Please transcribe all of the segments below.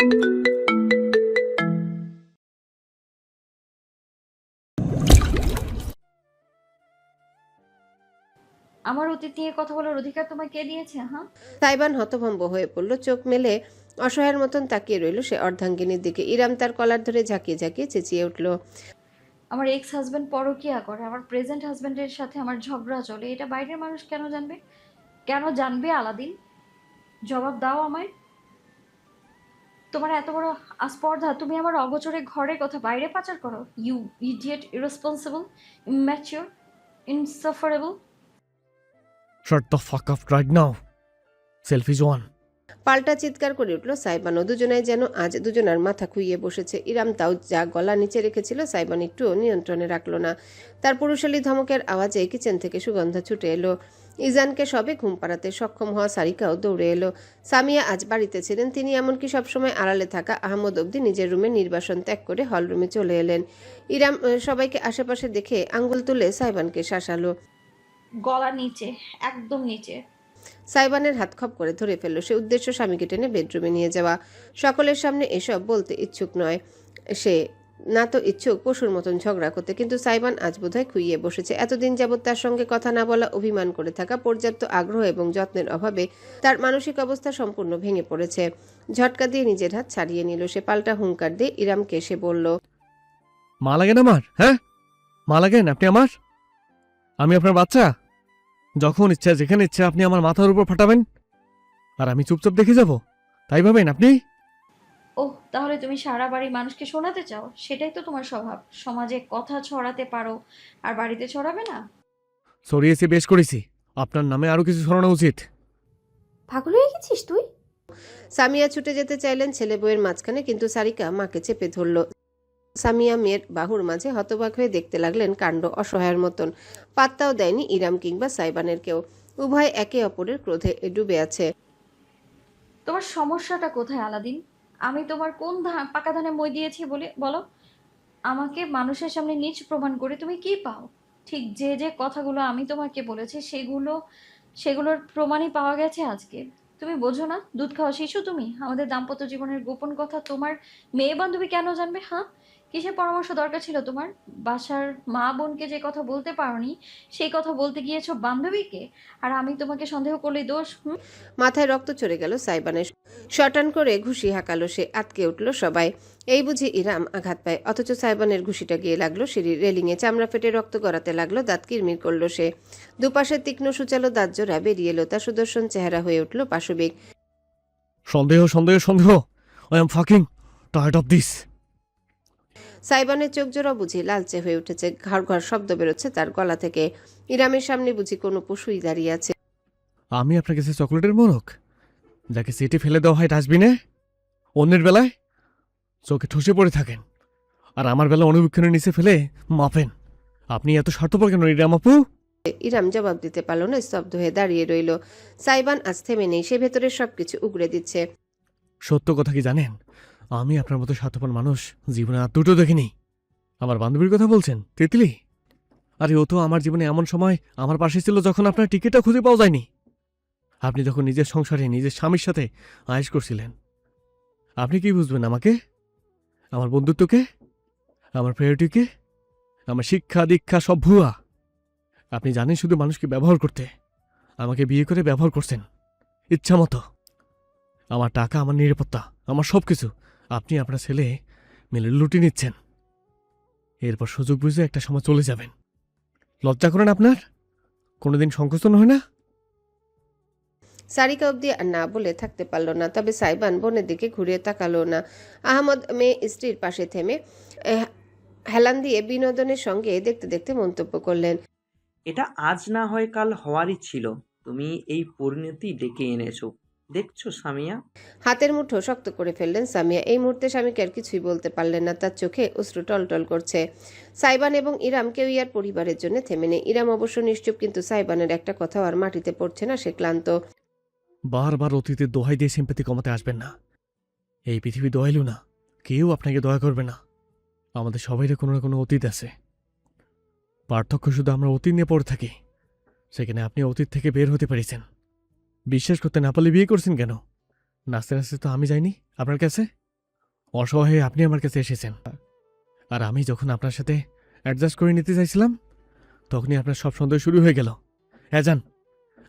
আমার অতীত নিয়ে কথা বলার অধিকার তোমায় কে দিয়েছে? হ্যাঁ, সাইবান হতভম্ব হয়ে পড়ল, চোখ মেলে অসহায়ের মতন তাকিয়ে রইল সে অর্ধাঙ্গিনীর দিকে। ইরাম তার কলার ধরে ঝাঁকিয়ে ঝাঁকিয়ে চেঁচিয়ে উঠল, আমার এক্স হাজবেন্ড পরকিয়া করে, আমার প্রেজেন্ট হাজবেন্ডের সাথে আমার ঝগড়া চলে, এটা বাইরের মানুষ কেন জানবে? কেন জানবে আলাদিন? জবাব দাও আমায়। তোমার এত বড় আস্পর্ধা, তুমি আমার অগোচরে ঘরের কথা বাইরে পাচার করো? You idiot, irresponsible, immature, insufferable. Shut the fuck up right now. Selfies on. পাল্টা চিৎকার করে উঠল সাইবান। ও দুজনায় যেন আজ দুজনার মাথা খুইয়ে বসেছে। ইরাম তাও যা গলা নিচে রেখেছিল সাইবান একটুও নিয়ন্ত্রণে রাখল না। তার পুরুষালী ধমকের আওয়াজে কিচেন থেকে সুগন্ধা ছুটে এলো। ইজানকে সবে ঘুম পাড়াতে সক্ষম হওয়া সারিকাও দৌড়ে এলো। সামিয়া আজ বাড়িতে ছিলেন। তিনি এমনকি সবসময় আড়ালে থাকা আহমদ অবধি নিজের রুমে নির্বাসন ত্যাগ করে হল রুমে চলে এলেন। ইরাম সবাইকে আশেপাশে দেখে আঙ্গুল তুলে সাইবানকে শাসালো। গলা নিচে, একদম নিচে। সাইবানের হাত খপ করে ধরে ফেলল। সে উদ্দেশ্য স্বামীকে টেনে বেডরুমে নিয়ে যাওয়া। সকলের সামনে এসব বলতে ইচ্ছুক নয় সে, না তো ইচ্ছুক পশুর মতন ঝগড়া করতে। কিন্তু সাইবান আজ বোধহয় খুইয়ে বসেছে। এতদিন যাবৎ তার সঙ্গে কথা না বলা, অভিমান করে থাকা, পর্যাপ্ত আগ্রহ এবং যত্নের অভাবে তার মানসিক অবস্থা সম্পূর্ণ ভেঙে পড়েছে। ঝটকা দিয়ে নিজের হাত ছাড়িয়ে নিল সে। পাল্টা হুঙ্কার দিয়ে ইরামকে সে বলল, মা লাগেন আমার? হ্যাঁ, মা লাগেন আপনি আমার? আমি আপনার বাচ্চা? যখন ইচ্ছা যেখানে ইচ্ছা আপনি আমার মাথার উপর ফাটাবেন আর আমি চুপচাপ দেখে যাব, তাই ভাবেন আপনি? ওহ, তাহলে তুমি সারা বাড়ি মানুষকে শোনাতে চাও? সেটাই তো তোমার স্বভাব। সমাজে কথা ছড়াতে পারো, আর বাড়িতে ছড়াবে না? সরিয়েছি, বেশ করেছি। আপনার নামে আরো কিছু ছড়ানো উচিত। পাগল হয়ে গেছিস তুই? সামিয়া ছুটে যেতে চাইলেন ছেলে বউয়ের মাঝখানে, কিন্তু সারিকা মাকে চেপে ধরল। সামিয়া মেয়ের বাহুর মাঝে হতবাক হয়ে দেখতে লাগলেন কাণ্ড, অসহায়ের মতন। পাত্তাও দেয়নি ইরাম কিংবা সাইবানের কেউ। উভয় একে অপরের ক্রোধে ডুবে আছে। তোমার সমস্যাটা কোথায় আলাদিন? আমি তোমার কোন পাকা ধানে মই দিয়েছি বলে বলো? আমাকে মানুষের সামনে নীচ প্রমাণ করে তুমি কি পাও? ঠিক যে যে কথাগুলো আমি তোমাকে বলেছি সেগুলোর প্রমাণই পাওয়া গেছে আজকে। তুমি বোঝো না? দুধ খাওয়া শিশু তুমি? আমাদের দাম্পত্য জীবনের গোপন কথা তোমার মেয়ে বান্ধবী কেন জানবে? হ্যাঁ, কিসের পরামর্শ দরকার ছিল তোমার? বাসার মা বোনকে যে কথা বলতে পারোনি, সেই কথা বলতে গিয়েছো বান্ধবীকে। আর আমি তোমাকে সন্দেহ করলেই দোষ? হুম। মাথায় রক্ত চড়ে গেল সাইবানের। শটান করে ঘুষি হাঁকালো সে। আতকে উঠল সবাই। এই বুঝি ইরাম আঘাত পায়, অথচ সাইবানের ঘুষিটা গিয়ে লাগলো সিঁড়ির রেলিংয়ে। চামড়া ফেটে রক্ত গড়াতে লাগলো। দাঁত কিরমির করলো সে। দুপাশে তীক্ষ্ণ সুচালো দাঁত জোড়া বেরিয়ে এলো। তার সুদর্শন চেহারা হয়ে উঠল পাশবিক। সন্দেহ সন্দেহ সন্দেহ, I am fucking tired of this. সাইবানের চোখ জোড়া বুঝি লালচে হয়ে উঠেছে। ঘর ঘর শব্দ বেরোচ্ছে তার গলা থেকে। ইরামের সামনে বুঝি কোনো পশুই দাঁড়িয়ে আছে। আমি আপনার কাছে চকলেটের মোড়ক, যাকে সিটি ফেলে দেওয়া হয় ডাস্টবিনে? অন্যের বেলায় চোখে ঠসে পড়ে থাকেন, আর আমার বেলা অনুবীক্ষণের নিচে ফেলে মাপেন। আপনি এত স্বার্থপর কেন ইরাম আপু? ইরাম জবাব দিতে পারল না, স্তব্ধ হয়ে দাঁড়িয়ে রইল। সাইবান আজ থেমে নেই। সে ভেতরের সবকিছু উগড়ে দিচ্ছে। সত্য কথা কি জানেন? আমি আপনার মতো স্বার্থপর মানুষ জীবনে আর দুটো দেখিনি। আমার বান্ধবীর কথা বলছেন, তিতলি? আরে ও তো আমার জীবনে এমন সময় আমার পাশে ছিল যখন আপনার টিকিটটা খুঁজে পাওয়া যায়নি। আপনি যখন নিজের সংসারে নিজের স্বামীর সাথে আয়েশ করছিলেন। আপনি কি বুঝবেন আমাকে, আমার বন্ধুত্বকে, আমার প্রায়োরিটিকে? আমার শিক্ষা দীক্ষা সব ভুয়া। আপনি জানেন শুধু মানুষকে ব্যবহার করতে। আমাকে বিয়ে করে ব্যবহার করছেন ইচ্ছা মতো। আমার টাকা, আমার নিরাপত্তা, আমার সব কিছু আপনি আপনার ছেলে মিলে লুটে নিচ্ছেন। এরপর সুযোগ বুঝে একটা সময় চলে যাবেন। লজ্জা করেন আপনার? কোনোদিন সংকোচন হয় না? সারিকা অবধি আর না বলে থাকতে পারল না। তবে সাইবান বোনের দিকে ঘুরে তাকালো না। আহমদ মেয়ে স্ত্রীর পাশে থেমে হেলান দিয়ে বিনোদনের সঙ্গে দেখতে দেখতে মন্তব্য করলেন, এটা আজ না হয় কাল হওয়ারই ছিল। তুমি এই পরিণতি ডেকে এনেছো। দেখছো সামিয়া? হাতের মুঠো শক্ত করে ফেললেন সামিয়া। এই মুহূর্তে স্বামীকে আর কিছুই বলতে পারলেন না। তার চোখে অশ্রু টলটল করছে। সাইবান এবং ইরাম কেউই আর পরিবারের জন্য থেমে নেই। ইরাম অবশ্য নিশ্চুপ, কিন্তু সাইবানের একটা কথাও আর মাটিতে পড়ছে না। সে ক্লান্ত। বারবার অতীতের দোহাই দিয়ে সিম্পাতি কমাতে আসবেন না। এই পৃথিবী দয়ালু না, কেউ আপনাকে দয়া করবে না। আমাদের সবাইরই কোনো না কোনো অতীত আছে। পার্থক্য শুধু আমরা অতীত নিয়ে পড়ে থাকি। সেখানে আপনি অতীত থেকে বের হতে পেরেছেন। বিশ্বাস করতে না পারলে বিয়ে করছেন কেন? নাচতে নাচতে তো আমি যাইনি আপনার কাছে। অসহায় আপনি আমার কাছে এসেছেন, আর আমি যখন আপনার সাথে অ্যাডজাস্ট করে নিতে চাইছিলাম তখনই আপনার সব সন্দেহ শুরু হয়ে গেল। হ্যাঁ যান,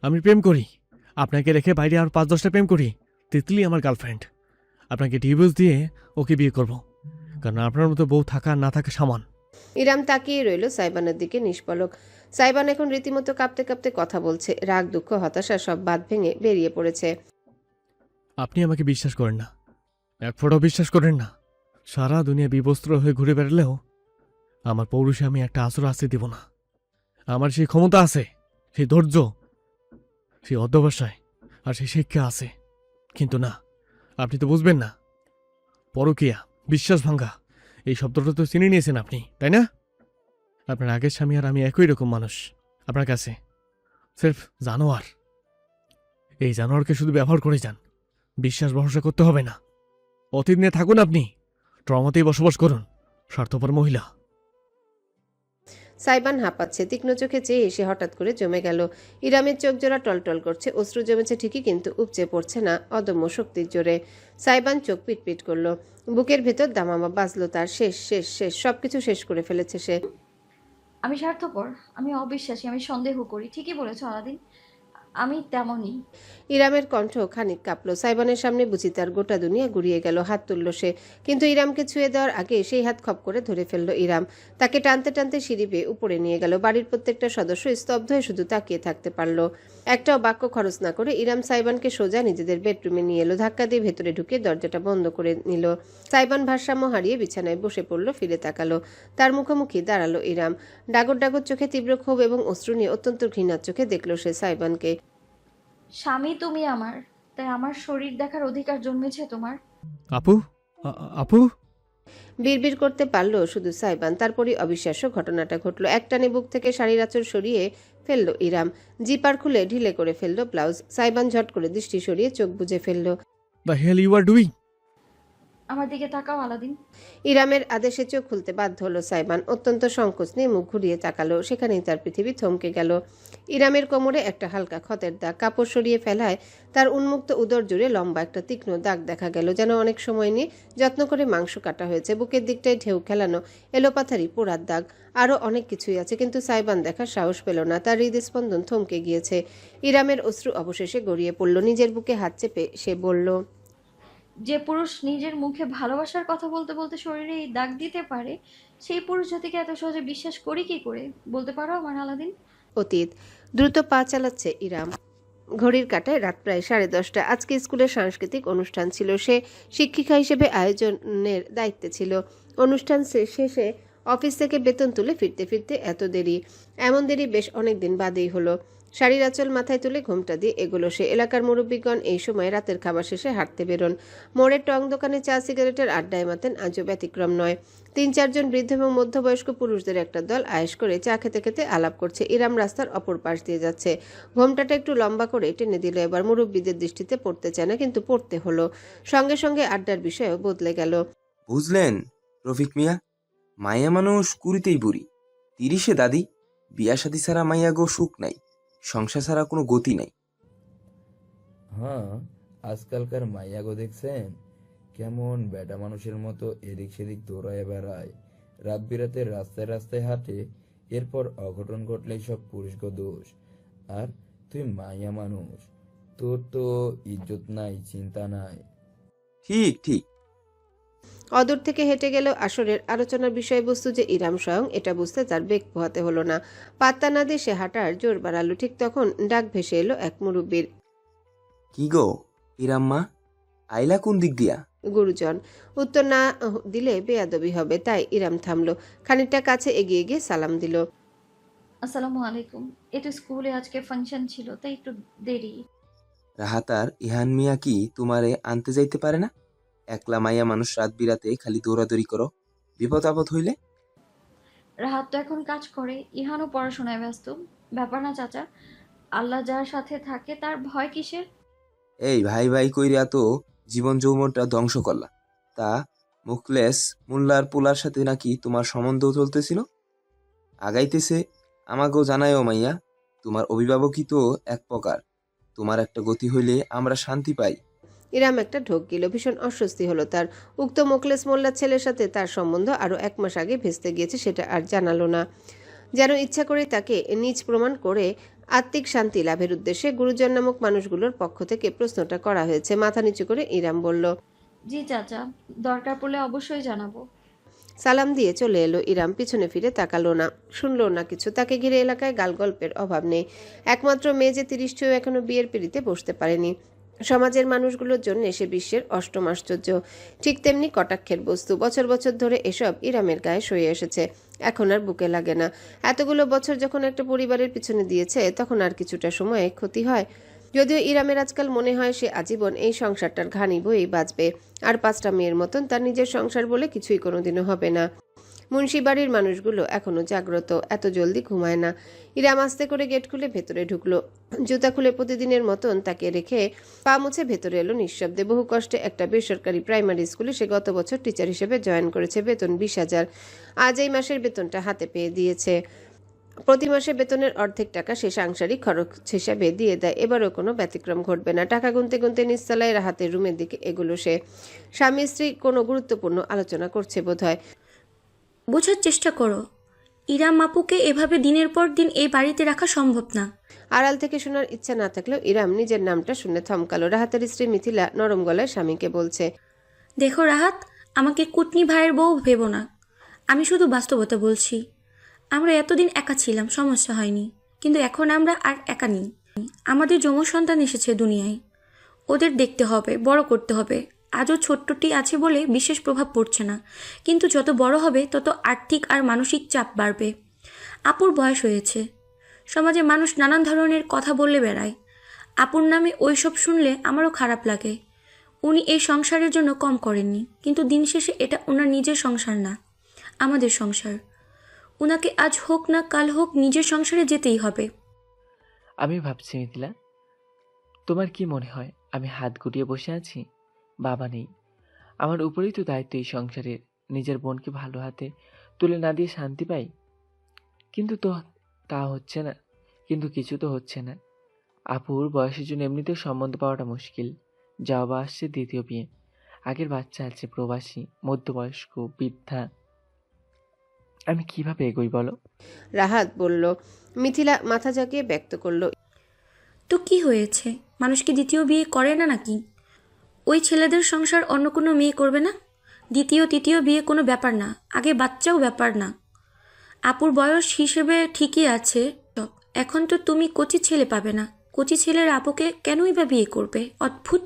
আমি প্রেম করি, আপনাকে রেখে বাইরে আর 5-10টা প্রেম করি। তিতলি আমার গার্লফ্রেন্ড, আপনাকে ডিভোর্স দিয়ে ওকে বিয়ে করব, কারণ আপনার মতো বউ থাকা আর না থাকা সমান। ইরাম তাকিয়ে রইল সাইবানের দিকে নিষ্পলক। সাইবান এখন রীতিমতো কাঁপতে কাঁপতে কথা বলছে, রাগ, দুঃখ, হতাশা সব বাঁধ ভেঙে বেরিয়ে পড়েছে। আপনি আমাকে বিশ্বাস করেন না, এক ফোঁটাও বিশ্বাস করেন না। সারা দুনিয়া বিবস্ত্র হয়ে ঘুরে বেড়ালেও আমার পৌরুষে আমি একটা আঁচড় আসতে দিব না। আমার সেই ক্ষমতা আছে, সেই ধৈর্য, সেই অধ্যবসায় আর সেই শিক্ষা আছে। কিন্তু না, আপনি তো বুঝবেন না। পরকীয়া, বিশ্বাস ভাঙ্গা, এই শব্দটা তো চিনে নিয়েছেন আপনি, তাই না? আপনার আগের স্বামী আর আমি একই রকম মানুষ আপনার কাছে, সির্ফ জানোয়ার। এই জানোয়ারকে শুধু ব্যবহার করে যান, বিশ্বাস ভরসা করতে হবে না। অতীত নিয়ে থাকুন, আপনি ট্রমাতেই বসবাস করুন, স্বার্থপর মহিলা। সাইবান হাঁপাচ্ছে, তীক্ষ্ণ চোখে চেয়ে এসে হঠাৎ করে জমে গেল। ইরামের চোখ জোড়া টলটল করছে, অশ্রু জমেছে ঠিকই, কিন্তু উপচে পড়ছে না অদম্য শক্তির জোরে। সাইবান চোখ পিটপিট করলো, বুকের ভেতর দামামা বাজলো তার। শেষ শেষ শেষ, সবকিছু শেষ করে ফেলেছে সে। আমি স্বার্থপর, আমি অবিশ্বাসী, আমি সন্দেহ করি। ঠিকই বলেছো আলাদিন, আমি তেমনই। ইরামের কণ্ঠ খানিক কাঁপল। সাইবানের সামনে বুঝি তার গোটা দুনিয়া গুড়িয়ে গেল। হাত তুলল সে, কিন্তু ইরামকে ছুঁয়ে দেওয়ার আগে সেই হাত খপ করে ধরে ফেলল ইরাম। তাকে টানতে টানতে সিঁড়ি বেয়ে উপরে নিয়ে গেল। বাড়ির প্রত্যেকটা সদস্য স্তব্ধ হয়ে শুধু তাকিয়ে থাকতে পারল। একটাও বাক্য খরচ না করে ইরাম সাইবানকে সোজা নিজেদের বেডরুমে নিয়ে এলো। ধাক্কা দিয়ে ভেতরে ঢুকে দরজাটা বন্ধ করে নিল। সাইবান ভারসাম্য হারিয়ে বিছানায় বসে পড়ল, ফিরে তাকালো। তার মুখোমুখি দাঁড়ালো ইরাম। ডাগর ডাগর চোখে তীব্র ক্ষোভ এবং অশ্রু নিয়ে অত্যন্ত ঘৃণার চোখে দেখল সে সাইবানকে। স্বামী তুমি আমার, তাই আমার শরীর দেখার অধিকার জন্মেছে তোমার। আপু, আপু। বিড়বিড় করতে পারল শুধু সাইবান। তারপরই অবিশ্বাস্য ঘটনাটা ঘটল। একটানে বুক থেকে শাড়ির আঁচল সরিয়ে ফেলল ইরাম। জিপার খুলে ঢিলে করে ফেলল ব্লাউজ। সাইবান ঝট করে দৃষ্টি সরিয়ে চোখ বুজে ফেলল। The hell you are doing? আমার দিকে তাকাও আলাদিন। ইরামের আদেশে চোখ খুলতে বাধ্য হলো সাইবান। অত্যন্ত সংকোচ নিয়ে মুখ ঘুরিয়ে তাকালো। সেখানেই তার পৃথিবী থমকে গেল। ইরামের কোমরে একটা হালকা ক্ষতের দাগ। কাপড় সরিয়ে ফেলায় তার উন্মুক্ত উদর জুড়ে লম্বা একটা তীক্ষ্ণ দাগ দেখা গেল, যেন অনেক সময় নিয়ে যত্ন করে মাংস কাটা হয়েছে। বুকের দিকটায় ঢেউ খেলানো এলোপাথারি পোড়ার দাগ। আরও অনেক কিছুই আছে, কিন্তু সাইবান দেখার সাহস পেল না। তার হৃদস্পন্দন থমকে গিয়েছে। ইরামের অশ্রু অবশেষে গড়িয়ে পড়ল। নিজের বুকে হাত চেপে সে বলল, যে পুরুষ নিজের মুখে ভালোবাসার কথা বলতে বলতে শরীরে এই দাগ দিতে পারে, সেই পুরুষ জাতিকে এত সহজে বিশ্বাস করি কি করে বলতে পারো আমার আলাদিন? অতীত। দ্রুত পা চালাচ্ছে ইরাম। ঘড়ির কাঁটায় রাত প্রায় 10:30। আজকে স্কুলের সাংস্কৃতিক অনুষ্ঠান ছিল। সে শিক্ষিকা হিসেবে আয়োজনের দায়িত্বে ছিল। অনুষ্ঠান শেষে অফিস থেকে বেতন তুলে ফিরতে ফিরতে এত দেরি। এমন দেরি বেশ অনেক দিন বাদেই হলো। শাড়ির আঁচল মাথায় তুলে ঘোমটা দিয়ে এগোলো সে। এলাকার মুরব্বীগণ এই সময় রাতের খাবার শেষে হাঁটতে বেরোন। মোড়ের টং দোকানে চা সিগারেটের আড্ডায় মাতেন, আজও ব্যতিক্রম নয়। 3-4 জন বৃদ্ধ এবং মধ্যবয়স্ক পুরুষদের একটা দল আয়েশ করে চা খেতে খেতে আলাপ করছে। ইরাম রাস্তার অপর পাশ দিয়ে যাচ্ছে। ঘোমটাটা একটু লম্বা করে টেনে দিল। এবার মুরব্বীদের দৃষ্টিতে পড়তে চায় না, কিন্তু পড়তে হলো। সঙ্গে সঙ্গে আড্ডার বিষয়ও বদলে গেল। বুঝলেন রফিক মিয়া, মাইয়া মানুষ কুড়িতেই বুড়ি, 30-এ দাদি। বিয়া শাদি ছাড়া মাইয়া গো সুখ নাই, সংসার ছাড়া কোনো গতি নাই। হ্যাঁ, আজকালকার মাইয়াগো দেখছেন কেমন বেটা মানুষের মতো এদিক সেদিক দৌড়ায় বেড়ায়, রাত বিরাতে রাস্তায় রাস্তায় হাঁটে। এরপর অঘটন ঘটলেই সব পুরুষগো দোষ। আর তুই মাইয়া মানুষ, তোর তো ইজ্জত নাই, চিন্তা নাই। ঠিক ঠিক। অদূর থেকে হেঁটে গেল আসরের আলোচনার বিষয়বস্তু যে ইরাম স্বয়ং, এটা বুঝতে তার বেগ পোহাতে হলো না। পাত্তা না দিয়ে সে হাঁটার জোর বাড়ালো। ঠিক তখন ডাক ভেসে এলো এক মুরব্বীর। কি গো ইরাম্মা, আইলা কোন দিক দিয়া? গুরুজন। উত্তর না দিলে বেয়াদবি হবে, তাই ইরাম থামলো। খানিকটা কাছে এগিয়ে গিয়ে সালাম দিল। আসসালামু আলাইকুম। এটা স্কুলে আজকে ফাংশন ছিল, তাই একটু দেরি। রাহাতার ইহান মিয়া কি তোমারে আনতে যাইতে পারে না? একলা মাইয়া মানুষ রাত বিরাতে খালি দৌড়াদৌড়ি করো, বিপদ আপদ হইলে? রাহাত তো এখন কাজ করে, ইহানও পড়াশোনায় ব্যস্ত। ব্যাপার না চাচা, আল্লাহ যার সাথে থাকে তার ভয় কিসের? এই ভাই ভাই কইরা তো জীবন যৌবনটা ধ্বংস করলা। তা মুখলেস মোল্লার পোলার সাথে নাকি তোমার সম্বন্ধ চলতেছিল? আগাইতেছে আমাকেও জানায়ও মাইয়া, তোমার অভিভাবকই তো এক প্রকার। তোমার একটা গতি হইলে আমরা শান্তি পাই। ইরাম একটা ঢোক গেল, ভীষণ অস্বস্তি হলো তার। উক্ত মোখলেস মোল্লার ছেলের সাথে তার সম্বন্ধ আরও 1 মাস আগে ভেস্তে গিয়েছে, সেটা আর জানালো না। যেন ইচ্ছা করে তাকে নিজ প্রমাণ করে আত্মিক শান্তি লাভের উদ্দেশ্যে গুরুজন নামক মানুষগুলোর পক্ষ থেকে প্রশ্নটা করা হয়েছে। মাথা নিচু করে ইরাম বলল, জি চাচা, দরকার পড়লে অবশ্যই জানাবো। সালাম দিয়ে চলে এলো ইরাম। পিছনে ফিরে তাকালো না, শুনলো না কিছু। তাকে ঘিরে এলাকায় গালগল্পের অভাব নেই। একমাত্র মেয়ে যে 30 ছুঁয়েও এখনো বিয়ের পিঁড়িতে বসতে পারেনি। সমাজের মানুষগুলোর জন্য সে বিশ্বের অষ্টম আশ্চর্য, ঠিক তেমনি কটাক্ষের বস্তু। বছর বছর ধরে এসব ইরামের গায়ে সয়ে এসেছে, এখন আর বুকে লাগে না। এতগুলো বছর যখন একটা পরিবারের পিছনে দিয়েছে, তখন আর কিছুটা সময়ে ক্ষতি হয়। যদিও ইরামের আজকাল মনে হয় সে আজীবন এই সংসারটার ঘানি বয়েই বাঁচবে, আর 5টা মেয়ের মতন তার নিজের সংসার বলে কিছুই কোনোদিনও হবে না। মুন্সিবাড়ির মানুষগুলো এখনো জাগ্রত, এত জলদি ঘুমায় না। ইরাম আস্তে করে গেট খুলে ভেতরে ঢুকলো। জুতা খুলে প্রতিদিনের মতন তাকে রেখে পা মুছে ভেতরে এলো নিঃশব্দে। বহু কষ্টে একটা বেসরকারি প্রাইমারি স্কুলে সে গত বছর টিচার হিসেবে জয়েন করেছে। বেতন 20,000। আজ এই মাসের বেতনটা হাতে পেয়ে দিয়েছে। প্রতি মাসে বেতনের অর্ধেক টাকা সে সাংসারিক খরচ হিসাবে দিয়ে দেয়। এবারও কোনো ব্যতিক্রম ঘটবে না। টাকা গুনতে গুনতে নিচতলায় রাহাতের রুমের দিকে এগুলো সে। স্বামী স্ত্রী কোনো গুরুত্বপূর্ণ আলোচনা করছে বোধহয়। বোঝার চেষ্টা করো, ইরাম আপুকে এভাবে দিনের পর দিন এই বাড়িতে রাখা সম্ভব না। আড়াল থেকে শোনার ইচ্ছা না থাকলেও ইরাম নিজের নামটা শুনে থমকালো। রাহাতের স্ত্রী মিথিলা নরম গলায় স্বামীকে বলছে, দেখো রাহাত, আমাকে কুটনি ভাইয়ের বউ ভেবো না। আমি শুধু বাস্তবতা বলছি। আমরা এতদিন একা ছিলাম, সমস্যা হয়নি, কিন্তু এখন আমরা আর একা নেই। আমাদের যমজ সন্তান এসেছে দুনিয়ায়, ওদের দেখতে হবে, বড় করতে হবে। আজও ছোট্টটি আছে বলে বিশেষ প্রভাব পড়ছে না, কিন্তু যত বড় হবে তত আর্থিক আর মানসিক চাপ বাড়বে। আপুর বয়স হয়েছে, সমাজে মানুষ নানান ধরনের কথা বললে বেড়ায়। আপুর নামে ওইসব শুনলে আমারও খারাপ লাগে। উনি এই সংসারের জন্য কম করেননি, কিন্তু দিন শেষে এটা ওনার নিজের সংসার না, আমাদের সংসার। উনাকে আজ হোক না কাল হোক নিজের সংসারে যেতেই হবে। আমি ভাবছি মিথিলা, তোমার কি মনে হয় আমি হাত গুটিয়ে বসে আছি? বাবা নেই, আমার উপরেই তো দায়িত্ব এই সংসারের। নিজের বোনকে ভালো হাতে তুলে না দিয়ে শান্তি পাই, কিন্তু তা হচ্ছে না। কিন্তু কিছু তো হচ্ছে না। আপুর বয়সের জন্য এমনিতেও সম্বন্ধ পাওয়াটা মুশকিল। যাওয়া আসছে দ্বিতীয় বিয়ে, আগের বাচ্চা আছে, প্রবাসী, মধ্যবয়স্ক, বৃদ্ধা। আমি কিভাবে এগোই বলো? রাহাত বলল। মিথিলা মাথা ঝাঁকিয়ে ব্যক্ত করলো, তো কি হয়েছে? মানুষ কি দ্বিতীয় বিয়ে করে না নাকি? ওই ছেলেদের সংসার অন্য কোনো মেয়ে করবে না? দ্বিতীয় তৃতীয় বিয়ে কোনো ব্যাপার না, আগে বাচ্চাও ব্যাপার না। আপুর বয়স হিসেবে ঠিকই আছে সব। এখন তো তুমি কচি ছেলে পাবে না। কচি ছেলের আপুকে কেনই বা বিয়ে করবে? অদ্ভুত।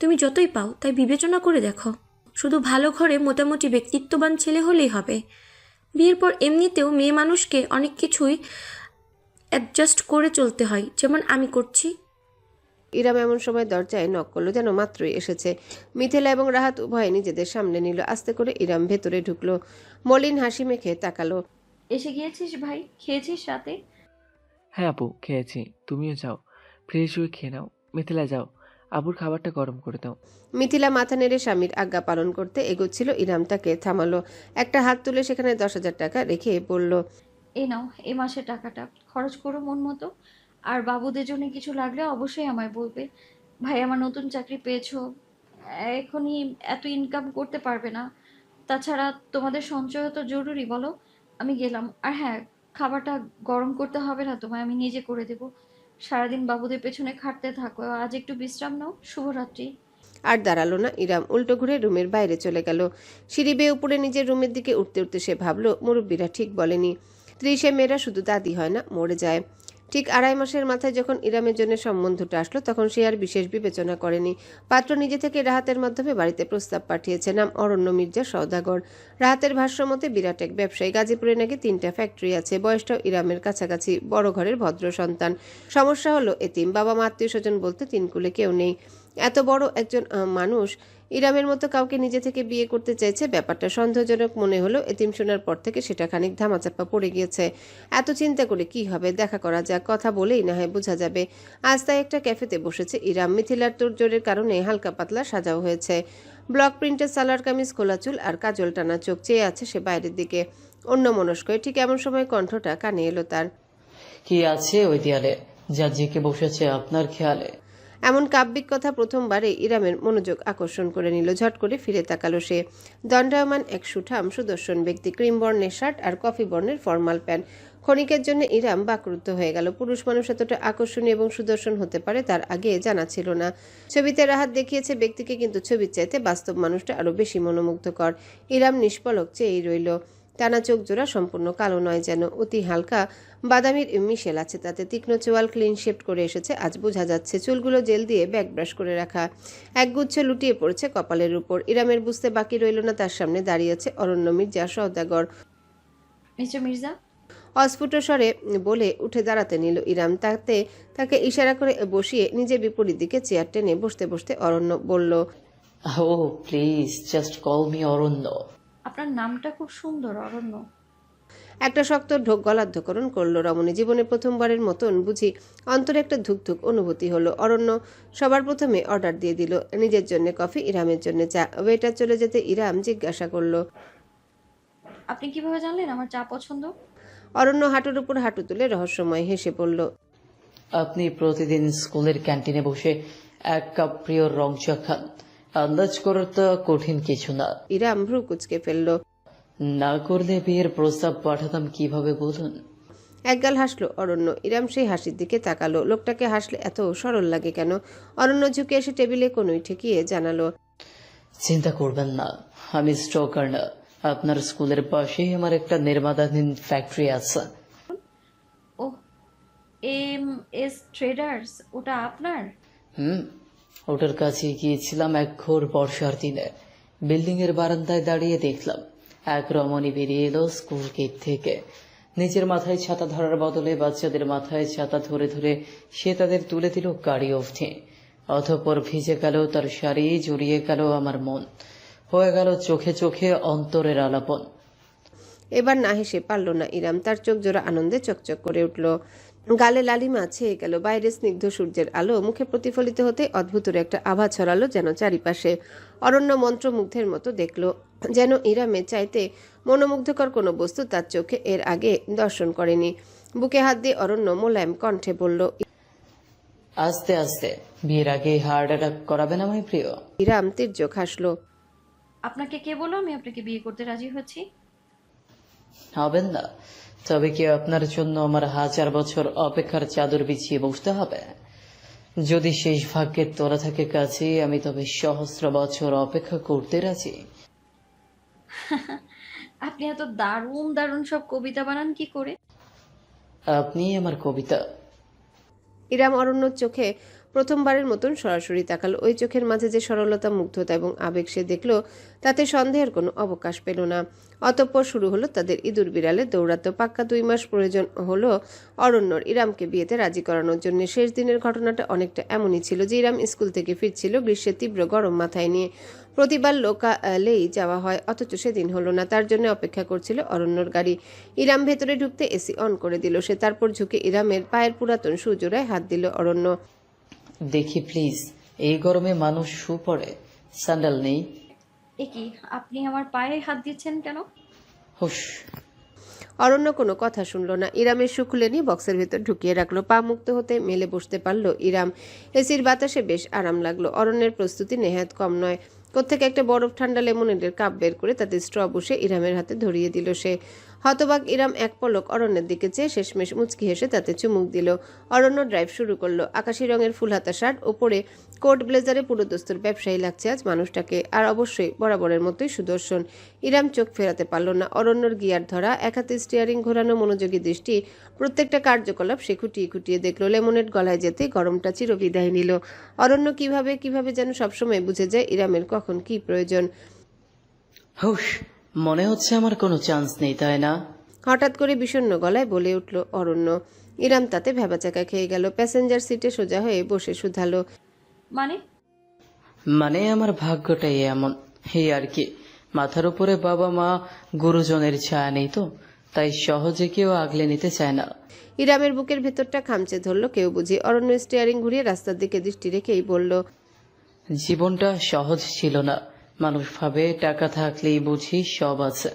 তুমি যতই পাও তাই বিবেচনা করে দেখো। শুধু ভালো ঘরে মোটামুটি ব্যক্তিত্ববান ছেলে হলেই হবে। বিয়ের পর এমনিতেও মেয়ে মানুষকে অনেক কিছুই অ্যাডজাস্ট করে চলতে হয়, যেমন আমি করছি। ইরাম এমন সময় দরজায় নক করলো, যেন মাত্রই এসেছে। মিথিলা এবং রাহাত উভয়ে নিজেদের সামনে নিল। আস্তে করে ইরাম ভেতরে ঢুকলো। মলিন হাসি মেখে তাকালো। এসে গিয়েছিস ভাই? খেয়েছিস রাতে? হ্যাঁ আপু, খেয়েছি। তুমিও যাও, ফ্রেশ হয়ে খেয়ে নাও। মিথিলা যাও, আবুর খাবারটা গরম করে দাও। মিথিলা মাথা নেড়ে স্বামীর আজ্ঞা পালন করতে এগোচ্ছিল। ইরাম তাকে থামালো। একটা হাত তুলে সেখানে 10,000 টাকা রেখে বলল, এই নাও, এ মাসের টাকাটা খরচ করো মন মতো। আর বাবুদের জন্য কিছু লাগলে অবশ্যই আমায় বলবে। ভাই, আমার নতুন চাকরি পেয়েছো, এখনই এত ইনকাম করতে পারবে না। তাছাড়া তোমাদের সঞ্চয় তো জরুরি, বলো। আমি গেলাম। আর হ্যাঁ, খাবারটা গরম করতে হবে না তোমায়, আমি নিজে করে দেবো। সারাদিন বাবুদের পেছনে খাটতে থাকো, আজ একটু বিশ্রাম নাও। শুভরাত্রি। আর দাঁড়ালো না ইরাম, উল্টো ঘুরে রুমের বাইরে চলে গেল। সিঁড়ি বেয়ে উপরে নিজের রুমের দিকে উঠতে উঠতে সে ভাবলো, মুরব্বীরা ঠিক বলেনি, 30-এ মেয়েরা শুধু দাদি হয় না, মরে যায়। ঠিক 2.5 মাসের মাথায় যখন ইরামের জন্য সম্বন্ধটা আসলো, তখন সে আর বিশেষ বিবেচনা করেনি। পাত্র নিজে থেকে রাহাতের মাধ্যমে বাড়িতে প্রস্তাব পাঠিয়েছে। নাম অরণ্য মির্জা সওদাগর। রাহাতের ভাষ্যমতে বিরাট এক ব্যবসায়ী। গাজীপুরে নাকি 3টা ফ্যাক্টরি আছে। বয়সটাও ইরামের কাছাকাছি। বড় ঘরের ভদ্র সন্তান। সমস্যা হলো এতিম। বাবা মা আত্মীয় স্বজন বলতে 3 কুলে কেউ নেই। এত বড় একজন মানুষ ইরামের মতো কাউকে নিজে থেকে বিয়ে করতে চাইছে, ব্যাপারটা সন্দেহজনক মনে হলো। এতিম শোনার পর থেকে সেটা খানিক ধামাচাপা পড়ে গিয়েছে। এত চিন্তা করে কি হবে, দেখা করা যাক, কথা বলেই না হয় বোঝা যাবে। আজ তাই একটা ক্যাফেতে বসেছে ইরাম। মিথিলার তোড়জোড়ের কারণে হালকা পাতলা সাজাও হয়েছে। ব্লক প্রিন্টের সালোয়ার কামিজ, খোলা চুল আর কাজল টানা চোখ। চেয়ে আছে সে বাইরের দিকে অন্যমনস্ক। ঠিক এমন সময় কণ্ঠটা কানে এলো তার। কি আছে ওই দেয়ালে যা জেঁকে বসেছে আপনার খেয়ালে? এমন কাব্যিক কথা প্রথমবারে ইরামের মনোযোগ আকর্ষণ করে নিল। ঝট করে ফিরে তাকালো সে। দণ্ডায়মান এক সুঠাম সুদর্শন ব্যক্তি, ক্রিম বর্ণের শার্ট আর কফি বর্ণের ফর্মাল প্যান্ট। ক্ষণিকের জন্য ইরাম বাকরুদ্ধ হয়ে গেল। পুরুষ মানুষ এতটা আকর্ষণীয় এবং সুদর্শন হতে পারে তার আগে জানা ছিল না। ছবিতে রাহাত দেখিয়েছে ব্যক্তিকে, কিন্তু ছবির চাইতে বাস্তব মানুষটা আরো বেশি মনোমুগ্ধকর। ইরাম নিষ্পলক চেয়েই রইল। টানা চোখ জোড়া সম্পূর্ণ কালো নয়, যেন অতি হালকা বাদামির মিশেল আছে তাতে। তীক্ষ্ণ চোয়াল ক্লিন শেপড করে এসেছে আজ, বোঝা যাচ্ছে। চুলগুলো জেল দিয়ে ব্যাক ব্রাশ করে রাখা, একগুচ্ছ লুটিয়ে পড়েছে কপালের উপর। ইরামের বুঝতে বাকি রইল না তার সামনে দাঁড়িয়ে আছে অরণ্য মির্জা সওদাগর। মিস্টার মির্জা। অস্ফুট স্বরে বলে উঠে দাঁড়াতে নিল ইরাম। তাতে তাকে ইশারা করে বসিয়ে নিজে বিপরীত দিকে চেয়ার টেনে বসতে বসতে অরণ্য বলল, ও প্লিজ জাস্ট কল মি অরণ্য। আপনার নামটা খুব সুন্দর, অরণ্য। একটা শক্ত ঢোক গলাধ্যকরণ করলো রমণী। জীবনে প্রথমবারের মতন বুঝি অন্তরে একটা ধুকধুক অনুভূতি হলো। অরণ্য সবার প্রথমে অর্ডার দিয়ে দিল, নিজের জন্য কফি, ইরামের জন্য চা। ওয়েটার চলে যেতে ইরাম জিজ্ঞাসা করলো, আপনি কিভাবে জানলেন আমার চা পছন্দ? অরণ্য হাঁটুর উপর হাঁটু তুলে রহস্যময় হেসে পড়ল, আপনি প্রতিদিন স্কুলের ক্যান্টিনে বসে এক কাপ প্রিয় রং চা খান, আন্দাজ করার তো কঠিন কিছু না। ইরাম ভ্রু কুচকে ফেলল। না করলে বিয়ের প্রস্তাব পাঠাতাম কিভাবে বলুন? একগাল হাসলো অরণ্য। ইরাম সেই হাসির দিকে তাকালো। লোকটাকে হাসলে এত সরল লাগে কেন? অরণ্য ঝুঁকে এসে টেবিলে কোনোই ঠেকিয়ে জানালো, চিন্তা করবেন না, আমি স্টকার না। আপনার স্কুলের পাশেই আমার একটা নির্মাণাধীন ফ্যাক্টরি আছে। ও, MS ট্রেডার্স, ওটা আপনার? ওটার কাছে গিয়েছিলাম এক ঘোর বর্ষার দিনে। বিল্ডিং এর বারান্দায় দাঁড়িয়ে দেখলাম এক রমণী বেরিয়ে এলো স্কুল গেট থেকে। নিজের মাথায় ছাতা ধরার বদলে বাচ্চাদের মাথায় ছাতা ধরে ধরে সে তাদের তুলে দিল গাড়ি অবধি। অতঃপর ভিজে গেল তার শাড়ি, জড়িয়ে গেল আমার মন, হয়ে গেল চোখে চোখে অন্তরের আলাপন। এবার না হেসে পারল না ইরাম। তার চোখ জোড়া আনন্দে চকচক করে উঠল। গালে লালিমা ছেয়ে গেল। বাইরে স্নিগ্ধ সূর্যের আলো মুখে প্রতিফলিত হতে অদ্ভুত একটা আভা ছড়ালো যেন চারিপাশে। অরণ্য মন্ত্রমুগ্ধের মতো দেখল, যেন ইরামের চাইতে মনোমুগ্ধকর কোনো বস্তু তার চোখে এর আগে দর্শন করেনি। বুকে হাত দিয়ে অরণ্য মোলায়েম কণ্ঠে বলল, আস্তে আস্তে, বিয়ের আগে হার্ট অ্যাটাক করাবেন আমায় প্রিয়? ইরাম তির্যক হাসলো। আপনাকে কে বললো আমি আপনাকে বিয়ে করতে রাজি হচ্ছি? হবেন না? তবে কি আপনার জন্য আমার 1000 বছর অপেক্ষার চাদর বিছিয়ে বসতে হবে? যদি শেষ ভাগ্যের তোলা থাকে কাছে, আমি তবে সহস্র বছর অপেক্ষা করতে রাজি। আপনি এত দারুণ দারুণ সব কবিতা বানান কি করে? আপনি আমার কবিতা। ইরাম অরণ্যর চোখে প্রথমবারের মতন সরাসরি তাকালো। ওই চোখের মাঝে যে সরলতা, মুগ্ধতা এবং আবেগ সে দেখল, তাতে সন্দেহের কোনো অবকাশ পেল না। অতঃপর শুরু হলো তাদের ইঁদুর বিড়ালের দৌড়াতো। পাক্কা 2 মাস প্রয়োজন হলো অরণ্যর ইরামকে বিয়েতে রাজি করানোর জন্য। শেষ দিনের ঘটনাটা অনেকটা এমনই ছিল যে ইরাম স্কুল থেকে ফিরছিল গ্রীষ্মের তীব্র গরম মাথায় নিয়ে। প্রতিবার লোকালেই যাওয়া হয়, অথচ সেদিন হলো না। তার জন্য অপেক্ষা করছিল অরণ্যর গাড়ি। ইরাম ভেতরে ঢুকতে এসি অন করে দিল সে। তারপর ঝুঁকে ইরামের পায়ের পুরাতন সুজোড়ায় হাত দিল অরণ্য। দেখি প্লিজ, এই গরমে মানুষ শু পড়ে, স্যান্ডেল নেই। এ কি, আপনি আমার পায়ে হাত দিচ্ছেন কেন? হুশ। অরণ্য কোনো কথা শুনল না। ইরামের শু খুলে নিয়ে বক্সের ভেতর ঢুকিয়ে রাখলো। পা মুক্ত হতে মেলে বসতে পারলো ইরাম। এসির বাতাসে বেশ আরাম লাগলো। অরণ্যের প্রস্তুতি নেহাত কম নয়। কোত্থেকে একটা বরফ ঠান্ডা লেমনেডের কাপ বের করে তাতে স্ট্র বসে ইরামের হাতে ধরিয়ে দিল সে। হতবাক ইরাম এক পলক অরণ্যের দিকে চেয়ে শেষমেশ মুচকি হেসে তাতে চুমুক দিল। অরণ্য ড্রাইভ শুরু করলো। আকাশি রঙের ফুলহাতা শার্ট, ওপরে কোট ব্লেজারে পুরোদস্তুর ব্যবসায়ী লাগছে আজ মানুষটাকে। আর অবশ্যই বরাবরের মতোই সুদর্শন। ইরাম চোখ ফেরাতে পারল না। অরণ্যর গিয়ার ধরা, এক হাতে স্টিয়ারিং ঘোরানো মনোযোগী দৃষ্টি প্রত্যেকটা কার্যকলাপ সে খুঁটিয়ে খুঁটিয়ে দেখল। লেমনেড গলায় যেতে গরমটা চিরবিদায় নিল। অরণ্য কিভাবে যেন সবসময় বুঝে যায় ইরামের কখন কি প্রয়োজন। হুশ, মনে হচ্ছে আমার কোনো চান্স নেই, তাই না? হঠাৎ করে বিষণ্ণ গলায় বলে উঠল অরণ্য। ইরাম তাতে ভ্যাবাচাকা খেয়ে গেল। প্যাসেঞ্জার সিটে সোজা হয়ে বসে শুধালো, মানে আমার ভাগ্যটাই এমন, এই আর কি। মাথার উপরে বাবা মা গুরুজনের ছায়া নেই তো, তাই সহজে কেউ আগলে নিতে চায় না। ইরামের বুকের ভেতরটা খামচে ধরলো কেউ বুঝি। অরণ্য স্টিয়ারিং ঘুরিয়ে রাস্তার দিকে দৃষ্টি রেখেই বলল, জীবনটা সহজ ছিল না। মানুষ ভাবে টাকা থাকলেই বুঝি সব আছে,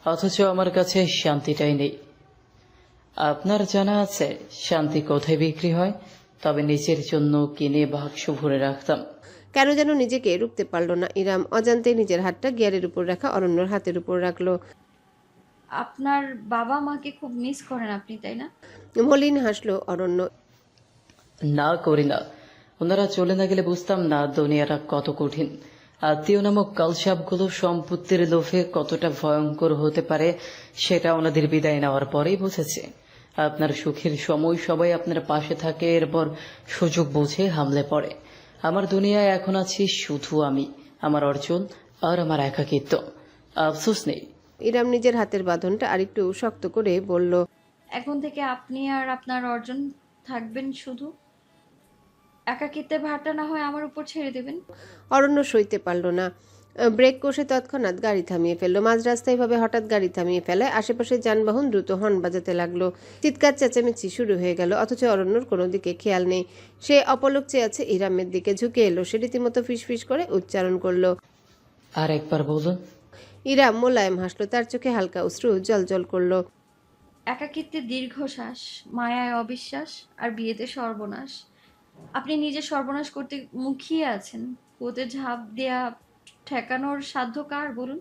অথচ আমার কাছে শান্তিটাই নেই। আপনার জানা আছে শান্তি কোথায় বিক্রি হয়? তবে নিজের জন্য কিনে বাক্স ভরে রাখতাম। কেন যেন নিজেকে রুখতে পারল না ইরাম। অজান্তে নিজের হাতটা গিয়ারের উপর রাখা অরণ্যর হাতের উপর রাখলো। আপনার বাবা মাকে খুব মিস করেন আপনি, তাই না? মলিন হাসলো অরণ্য। না করি না, ওনারা চলে না গেলে বুঝতাম না দুনিয়াটা কত কঠিন। আত্মীয় নামক কালসাপগুলো সম্পত্তির লোভে কতটা ভয়ঙ্কর হতে পারে সেটা ওনাদের বিদায় নেওয়ার পরেই বুঝেছি। আপনার সুখের সময় সবাই আপনার পাশে থাকে, এরপর সুযোগ বুঝে হামলে পড়ে। আমার দুনিয়ায় এখন আছি শুধু আমি, আমার অর্জন আর আমার একাকিত্ব। আফসোস নেই। ইরাম নিজের হাতের বাঁধনটা আরেকটু শক্ত করে বলল, এখন থেকে আপনি আর আপনার অর্জন থাকবেন শুধু। একাকিত্বের ভারটা না হয় আমার উপর ছেড়ে দেবেন। অরণ্য সইতে পারল না। ব্রেক কষে তৎক্ষণাৎ গাড়ি থামিয়ে ফেললো। মাঝ রাস্তায় ভাবে হঠাৎ গাড়ি থামিয়ে ফেলায় আশেপাশে যানবাহন দ্রুত হর্ন বাজাতে লাগলো। চিৎকার চেঁচামেচি শুরু হয়ে গেল, অথচ অরণ্যর কোনো দিকে খেয়াল নেই। সে অপলক চেয়ে আছে ইরামের দিকে। ঝুঁকে এলো, সে রীতিমতো ফিসফিস করে উচ্চারণ করলো। আর একবার বলুন। ইরাম মোলায়েম হাসলো, তার চোখে হালকা অশ্রু জলজল করলো। একাকিত্বে দীর্ঘশ্বাস, মায়ায় অবিশ্বাস, আর বিয়েতে সর্বনাশ। আপনি নিজে সর্বনাশ করতে মুখিয়ে আছেন। কুয়োতে ঝাঁপ দেয়া ঠেকানোর সাধ্য কার বলুন?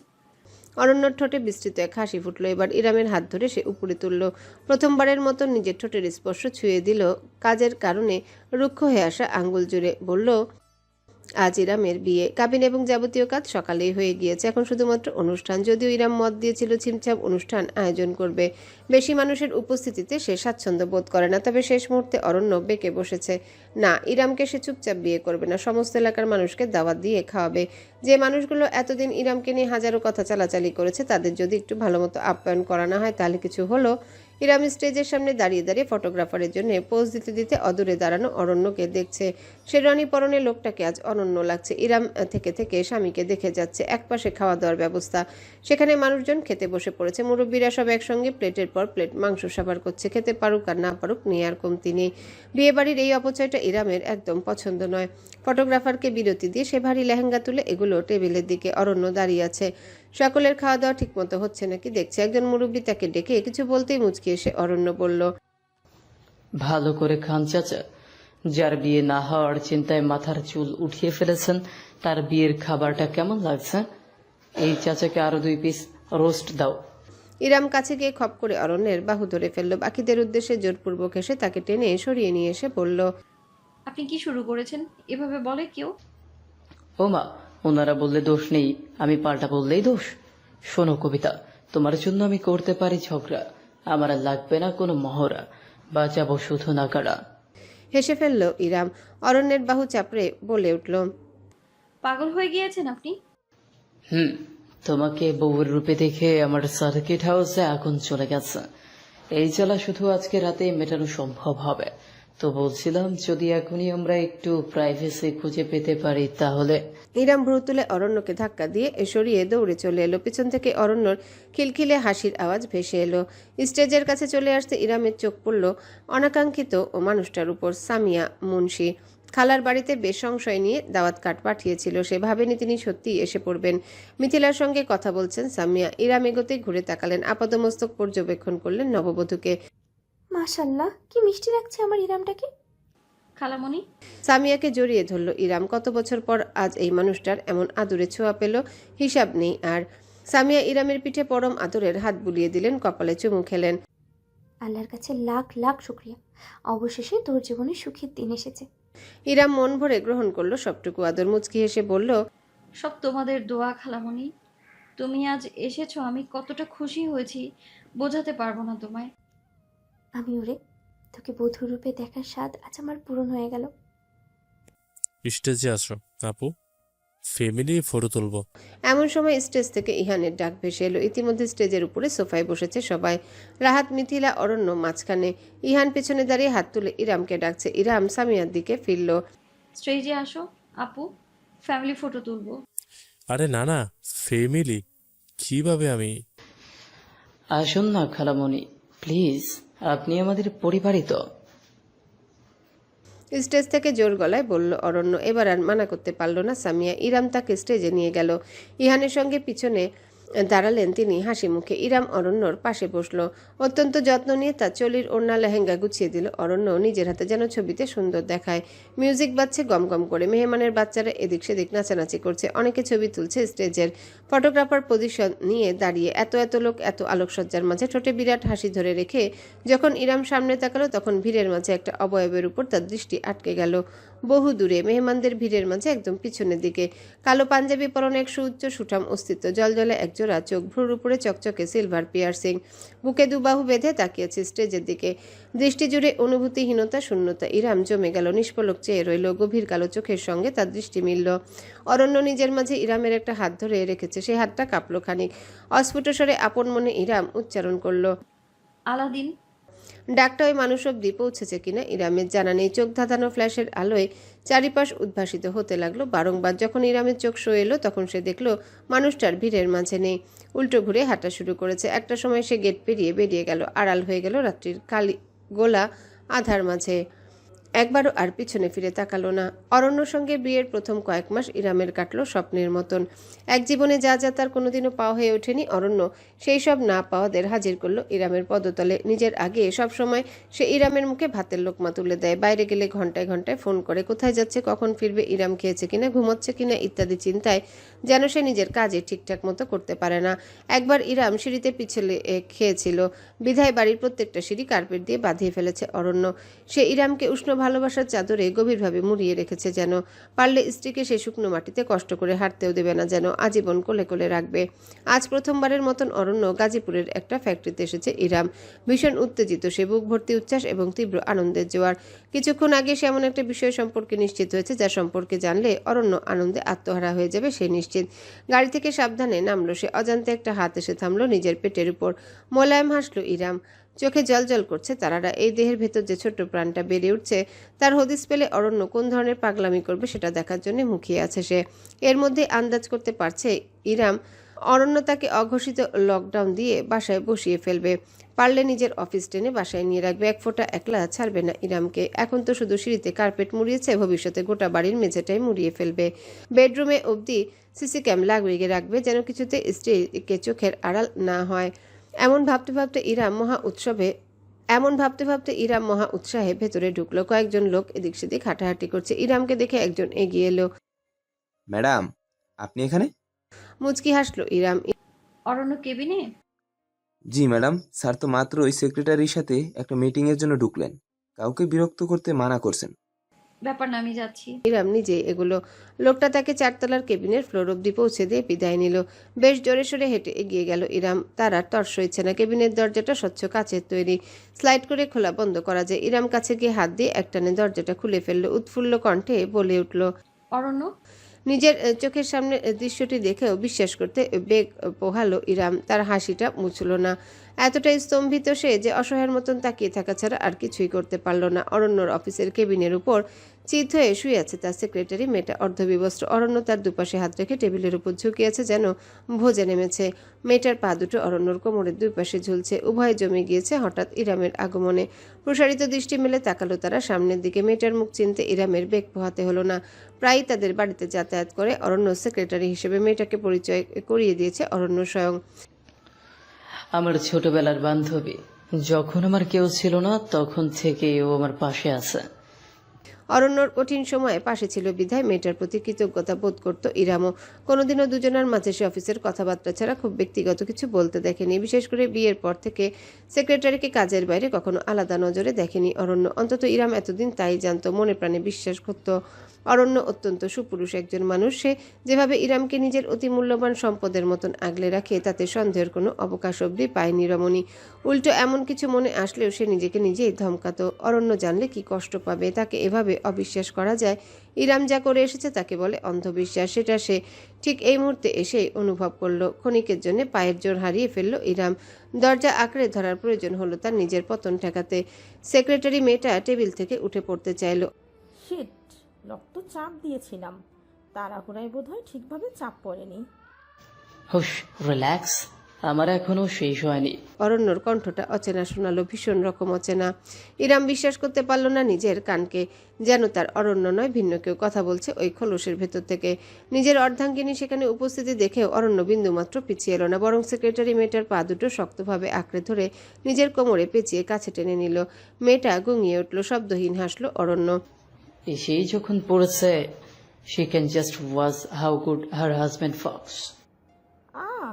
অরণ্যর ঠোঁটে বিস্তৃত এক হাসি ফুটলো। এবার ইরামের হাত ধরে সে উপরে তুলল। প্রথমবারের মতো নিজের ঠোঁটের স্পর্শ ছুঁয়ে দিল কাজের কারণে রুক্ষ হয়ে আসা আঙ্গুল জুড়ে। বলল, আজ ইরামের বিয়ে। কাবিন এবং যাবতীয় কাজ সকালেই হয়ে গিয়েছে, এখন শুধুমাত্র অনুষ্ঠান। যদিও ইরাম মত দিয়েছিল ছিমছাম অনুষ্ঠান আয়োজন করবে, বেশি মানুষের উপস্থিতিতে সে স্বাচ্ছন্দ্য বোধ করে না। তবে শেষ মুহূর্তে অরণ্য বেঁকে বসেছে। না, ইরামকে সে চুপচাপ বিয়ে করবে না, সমস্ত এলাকার মানুষকে দাওয়াত দিয়ে খাওয়াবে। যে মানুষগুলো এতদিন ইরামকে নিয়ে হাজারো কথা চালাচালি করেছে, তাদের যদি একটু ভালোমতো আপ্যায়ন করা না হয় তাহলে কিছু হলো। ইরাম স্টেজের সামনে দাঁড়িয়ে দাঁড়িয়ে ফটোগ্রাফারের জন্য পোজ দিতে দিতে অদূরে দাঁড়ানো অরণ্যকে দেখছে। শেরওয়ানি পরনে লোকটাকে আজ অনন্য লাগছে। ইরাম থেকে থেকে স্বামীকে দেখে যাচ্ছে। একপাশে খাওয়া দাওয়ার ব্যবস্থা, সেখানে মানুষজন খেতে বসে পড়েছে। মুরব্বীরা সব একসঙ্গে প্লেটের পর প্লেট মাংস সাবার করছে। খেতে পারুক আর না পারুক নিয়ে আর কমতি নেই। বিয়েবাড়ির এই অপচয়টা ইরামের একদম পছন্দ নয়। ফটোগ্রাফারকে বিরতি দিয়ে সে ভারী লেহেঙ্গা তুলে এগুলো টেবিলের দিকে। অরণ্য দাঁড়িয়ে আছে, সকলের খাওয়া দাওয়া ঠিকমতো হচ্ছে নাকি দেখছে। একজন মুরব্বী তাকে ডেকে কিছু বলতেই মুচকি এসে অরণ্য বলল, ভালো করে খান চাচা। যার বিয়ে না হওয়ার চিন্তায় মাথার চুল উঠিয়ে ফেলেছেন, তার বিয়ের খাবারটা কেমন লাগছে? এই চাচাকে আরো 2 পিস রোস্ট দাও। ইরাম কাছে গিয়ে খপ করে অরণ্যের বাহু ধরে ফেলল। বাকিদের উদ্দেশ্যে জোরপূর্বক এসে তাকে টেনে সরিয়ে নিয়ে এসে বলল, আপনি কি শুরু করেছেন? এভাবে বলে কেউ? ও মা, ওনারা বললে দোষ নেই, আমি পাল্টা বললেই দোষ। শোনো কবিতা, তোমার জন্য আমি করতে পারি ঝগড়া, আমার আর লাগবে না কোনো মহড়া, বাঁচাবো শুধু নাকারা। হেসে ফেলল ইরাম। অরণ্যের বাহু চাপড়ে বলে উঠল, পাগল হয়ে গিয়েছেন আপনি? তোমাকে বউয়ের রূপে দেখে আমার সার্কিট হাউসে আগুন চলে গেছে। এই জ্বালা শুধু আজকে রাতে মেটানো সম্ভব হবে। তো বলছিলাম, যদি এখনই আমরা একটু প্রাইভেসি খুঁজে পেতে পারি তাহলে। ইরাম ভ্রু তুলে অরণ্যকে ধাক্কা দিয়ে সরিয়ে দৌড়ে চলে এলো। পিছন থেকে অরণ্যর খিলখিলে হাসির আওয়াজ ভেসে এলো। স্টেজের কাছে চলে আসতে ইরামের চোখ পড়ল অনাকাঙ্ক্ষিত ও মানুষটার উপর। সামিয়া মুন্সি খালার বাড়িতে বেশ সংশয় নিয়ে দাওয়াত কার্ড পাঠিয়েছিল। সে ভাবেনি তিনি সত্যিই এসে পড়বেন। মিথিলার সঙ্গে কথা বলছেন সামিয়া। ইরাম এগোতে ঘুরে তাকালেন, আপাদমস্তক পর্যবেক্ষণ করলেন নববধূকে। মাশাল্লাহ, কি মিষ্টি লাগছে আমার ইরামটাকে। খালামণি। সামিয়াকে জড়িয়ে ধরল ইরাম। কত বছর পর আজ এই মানুষটার এমন আদুরে ছোঁয়া পেল, হিসাব নেই আর। সামিয়া ইরামের পিঠে পরম আদরের হাত বুলিয়ে দিলেন, কপালে চুমু খেলেন। আল্লাহর কাছে লাখ লাখ শুক্রিয়া, অবশেষে তোর জীবনে সুখের দিন এসেছে। ইরাম মন ভরে গ্রহণ করলো সবটুকু আদর। মুচকি হেসে বলল, সব তোমাদের দোয়া খালামণি। তুমি আজ এসেছো, আমি কতটা খুশি হয়েছি বোঝাতে পারবো না তোমায়। আমি ওরে তোকে বধূ রূপে দেখার স্বাদ আজ আমার পূরণ হয়ে গেল। স্টেজে আসো আপু, ফ্যামিলি ফটো তুলবো। এমন সময় স্টেজ থেকে ইহানের ডাক ভেসে এলো। ইতিমধ্যে স্টেজের উপরে সোফায় বসেছে সবাই। রাহাত, মিথিলা, অরণ্য মাঝখানে। ইহান পেছনে দাঁড়িয়ে হাত তুলে ইরামকে ডাকছে। ইরাম সামিয়ার দিকে ফিরল। স্টেজে আসো আপু, ফ্যামিলি ফটো তুলবো। আরে না না, ফ্যামিলি কিভাবে? আমি আসুন না খালামণি, প্লিজ, আপনি আমাদের পরিবারই তো। স্টেজ থেকে জোর গলায় বলল অরণ্য। এবার আর মানা করতে পারল না সামিয়া। ইরাম তাকে স্টেজে নিয়ে গেল। ইহানের সঙ্গে পিছনে দাঁড়ালেন তিনি হাসি মুখে। ইরাম অরণ্যর পাশে বসলো। অত্যন্ত যত্ন নিয়ে তার চলির ওড়না লেহেঙ্গা গুছিয়ে দিল। অরণ্য নিজের হাতে যেন ছবিতে সুন্দর দেখায়। মিউজিক বাজছে গম গম করে। মেহমানের বাচ্চারা এদিক সেদিক নাচানাচি করছে। অনেকে ছবি তুলছে স্টেজের। ফটোগ্রাফার পজিশন নিয়ে দাঁড়িয়ে। এত এত লোক, এত আলোকসজ্জার মাঝে ঠোঁটে বিরাট হাসি ধরে রেখে যখন ইরাম সামনে তাকালো তখন ভিড়ের মাঝে একটা অবয়বের উপর তার দৃষ্টি আটকে গেল। বহু দূরে, মেহমানদের ভিড়ের মাঝে একদম পিছনের দিকে। কালো পাঞ্জাবি পরনে এক সুউচ্চ সুঠাম অস্তিত্ব, জলজলে একজোড়া চোখ, ভ্রুর উপরে চকচকে সিলভার পিয়ার্সিং। বুকে দুবাহু বেঁধে তাকিয়েছে স্টেজের দিকে। দৃষ্টি জুড়ে অনুভূতিহীনতা, শূন্যতা। ইরাম জমে গেল, নিষ্পলক চেয়ে রইল। গভীর কালো চোখের সঙ্গে তার দৃষ্টি মিলল। অরণ্য নিজের মাঝে ইরামের একটা হাত ধরে রেখেছে। সেই হাতটা কাঁপল খানিক। অস্ফুট স্বরে আপন মনে ইরাম উচ্চারণ করল, আলাদিন। ডাকটা ওই মানুষ অব্দি পৌঁছেছে কিনা ইরামের জানা নেই। চোখ ধাঁধানো ফ্ল্যাশের আলোয় চারিপাশ উদ্ভাসিত হতে লাগলো বারংবার। যখন ইরামের চোখ সয়ে এলো তখন সে দেখলো মানুষটার ভিড়ের মাঝে নেই। উল্টো ঘুরে হাঁটা শুরু করেছে। একটা সময় সে গেট পেরিয়ে বেরিয়ে গেল, আড়াল হয়ে গেল রাত্রির কালি গোলা আধার মাঝে। একবারও আর পিছনে ফিরে তাকালো না। অরণ্যর সঙ্গে বিয়ের প্রথম কয়েক মাস ইরামের কাটলো স্বপ্নের মতন। এক জীবনে যা যা তার কোনোদিনও পাওয়া হয়ে ওঠেনি, অরণ্য সেই সব না পাওয়াদের হাজির করলো ইরামের পদতলে। নিজের আগে সব সময় সে ইরামের মুখে ভাতের লোকমা তুলে দেয়। বাইরে গেলে ঘন্টায় ঘন্টায় ফোন করে, কোথায় যাচ্ছে, কখন ফিরবে, ইরাম খেয়েছে কিনা, ঘুমোচ্ছে কিনা ইত্যাদি চিন্তায় যেন সে নিজের কাজে ঠিকঠাক মতো করতে পারে না। একবার ইরাম সিঁড়িতে পিছলে খেয়েছিল বিধায় বাড়ির প্রত্যেকটা সিঁড়ি কার্পেট দিয়ে বাঁধিয়ে ফেলেছে অরণ্য। সে ইরামকে উষ্ণ ভালোবাসার চাদরে গভীরভাবে মুড়িয়ে রেখেছে, যেন পারলে স্ত্রীকে সে শুকনো মাটিতে কষ্ট করে হাঁটতেও দেবে না, যেন আজীবন কোলে কোলে রাখবে। আজ প্রথমবারের মতন অরণ্য গাজীপুরের একটা ফ্যাক্টরিতে এসেছে ইরাম। ভীষণ উত্তেজিত সে, বুক ভর্তি উচ্ছ্বাস এবং তীব্র আনন্দের জোয়ার। কিছুক্ষণ আগে সে এমন একটা বিষয় সম্পর্কে নিশ্চিত হয়েছে যা সম্পর্কে জানলে অরণ্য আনন্দে আত্মহারা হয়ে যাবে, সে নিশ্চিত। গাড়ি থেকে সাবধানে নামলো সে। অজান্তে একটা হাত এসে থামলো নিজের পেটের উপর। মোলায়েম হাসলো ইরাম। চোখে জল জল করছে তারারা। এই দেহের ভেতর যে ছোট্ট প্রাণটা বেড়ে উঠছে তার হদিস পেলে অরণ্য কোন ধরনের পাগলামি করবে সেটা দেখার জন্য মুখিয়ে আছে সে। এর মধ্যে আন্দাজ করতে পারছে ইরাম অরণ্য তাকে অঘোষিত লকডাউন দিয়ে বাসায় বসিয়ে ফেলবে। পারলে নিজের অফিস টেনে বাসায় নিয়ে রাখবে। এক ফোঁটা একলা ছাড়বে না ইরামকে। এখন তো শুধু সিঁড়িতে কার্পেট মুড়িয়েছে, ভবিষ্যতে গোটা বাড়ির মেঝেটাই মুড়িয়ে ফেলবে। বেডরুমে অবধি সিসি ক্যাম লাগিয়ে রাখবে, যেন কিছুতে স্ত্রীকে চোখের আড়াল না হয়। এমন ভাবতে ভাবতে ইরাম মহা উৎসাহে ভেতরে ঢুকলো। কয়েকজন লোক এদিক সেদিক হাঁটাহাঁটি করছে। ইরামকে দেখে একজন এগিয়ে এলো। ম্যাডাম, আপনি এখানে? মুচকি হাসলো ইরাম। অরণ্য কেবিনে? জি ম্যাডাম, স্যার তো মাত্র ওই সেক্রেটারির সাথে একটা মিটিংয়ের জন্য ঢুকলেন। কাউকে বিরক্ত করতে মানা করছেন। ব্যাপার না, আমি যাচ্ছি। ইরাম নিজে এগুলো। লোকটা তাকে চারতলার কেবিনের ফ্লোর অব্দি পৌঁছে দিয়ে বিদায় নিল। বেশ জোরে সোরে হেঁটে এগিয়ে গেল ইরাম। তার আর তর্স হচ্ছে না। কেবিনের দরজাটা স্বচ্ছ কাচের তৈরি, স্লাইড করে খোলা বন্ধ করা যায়। ইরাম কাছে গিয়ে হাত দিয়ে একটানে দরজাটা খুলে ফেললো। উৎফুল্ল কণ্ঠে বলে উঠল, অরণ্য। নিজের চোখের সামনে দৃশ্যটি দেখেও বিশ্বাস করতে বেগ পোহালো ইরাম। তার হাসিটা মুছল না। এতটাই স্তম্ভিত সে যে অসহায়ের মতন তাকিয়ে থাকা ছাড়া আর কিছুই করতে পারল না। অরণ্যর অফিসের কেবিনের উপর চিত হয়ে শুয়ে আছে তার সেক্রেটারি মেয়েটা, অর্ধবিবস্ত্র। অরণ্য তার দুপাশে হাত রেখে টেবিলের উপর ঝুঁকিয়ে আছে, যেন ভোজে নেমেছে। মেয়েটার পা দুটো অরণ্যর কোমরের দুই পাশে ঝুলছে। উভয় জমে গিয়েছে হঠাৎ ইরামের আগমনে। প্রসারিত দৃষ্টি মেলে তাকালো তারা সামনের দিকে। মেয়েটার মুখ চিনতে ইরামের বেগ পোহাতে হলো না। প্রায়ই তাদের বাড়িতে যাতায়াত করে অরণ্য সেক্রেটারি হিসেবে। মেয়েটাকে পরিচয় করিয়ে দিয়েছে অরণ্য স্বয়ং। আমার ছোটবেলার বান্ধবী। যখন আমার কেউ ছিল না তখন থেকে ও আমার পাশে আছে। অরণ্যর কঠিন সময়ে পাশে ছিল বিধায় মেয়েটার প্রতি কৃতজ্ঞতা বোধ করত ইরামও। কোনোদিনও দুজনের মাঝে সে অফিসের কথাবার্তা ছাড়া খুব ব্যক্তিগত কিছু বলতে দেখেনি। বিশেষ করে বিয়ের পর থেকে সেক্রেটারিকে কাজের বাইরে কখনো আলাদা নজরে দেখেনি অরণ্য। অন্তত ইরাম এতদিন তাই জানত, মনে প্রাণে বিশ্বাস করত। অরণ্য অত্যন্ত সুপুরুষ একজন মানুষ। সে যেভাবে ইরামকে নিজের অতি মূল্যবান সম্পদের মতন আগলে রাখে তাতে সন্দেহের কোনো অবকাশ অবধি পায়নি রমণী। উল্টো এমন কিছু মনে আসলেও সে নিজেকে নিজেই ধমকাতো। অরণ্য জানলে কি কষ্ট পাবে। তাকে এভাবে অবিশ্বাস করা যায়? ইরাম যা করে এসেছে তাকে বলে অন্ধবিশ্বাস। সেটা সে ঠিক এই মুহূর্তে এসেই অনুভব করলো। ক্ষণিকের জন্য পায়ের জোর হারিয়ে ফেলল ইরাম। দরজা আঁকড়ে ধরার প্রয়োজন হলো তার নিজের পতন ঠেকাতে। সেক্রেটারি মেয়েটা টেবিল থেকে উঠে পড়তে চাইল। শিট, রক্ত চাপ দিয়েছিলাম, তাড়াহুড়ায় বোধহয় ঠিকভাবে চাপ পড়েনি। হুশ, রিল্যাক্স। আমার এখনো শেষ হয়নি। অরণ্যর কণ্ঠটা অচেনা শোনালো, ভীষণ রকম অচেনা। ইরাম বিশ্বাস করতে পারল না নিজের কানকে, যেন তার অরণ্য নয় ভিন্ন কেউ কথা বলছে ওই খোলসের ভেতর থেকে। নিজের অর্ধাঙ্গিনী সেখানে উপস্থিতি দেখেও অরণ্য বিন্দুমাত্র পিছিয়ে এলো না, বরং সেক্রেটারি মেয়েটার পা দুটো শক্তভাবে আঁকড়ে ধরে নিজের কোমরে পেঁচিয়ে কাছে টেনে নিল। মেয়েটা গুঙিয়ে উঠল, শব্দহীন হাসল অরণ্য। এসেই যখন পড়েছে, she can just watch how good her husband fucks. আহ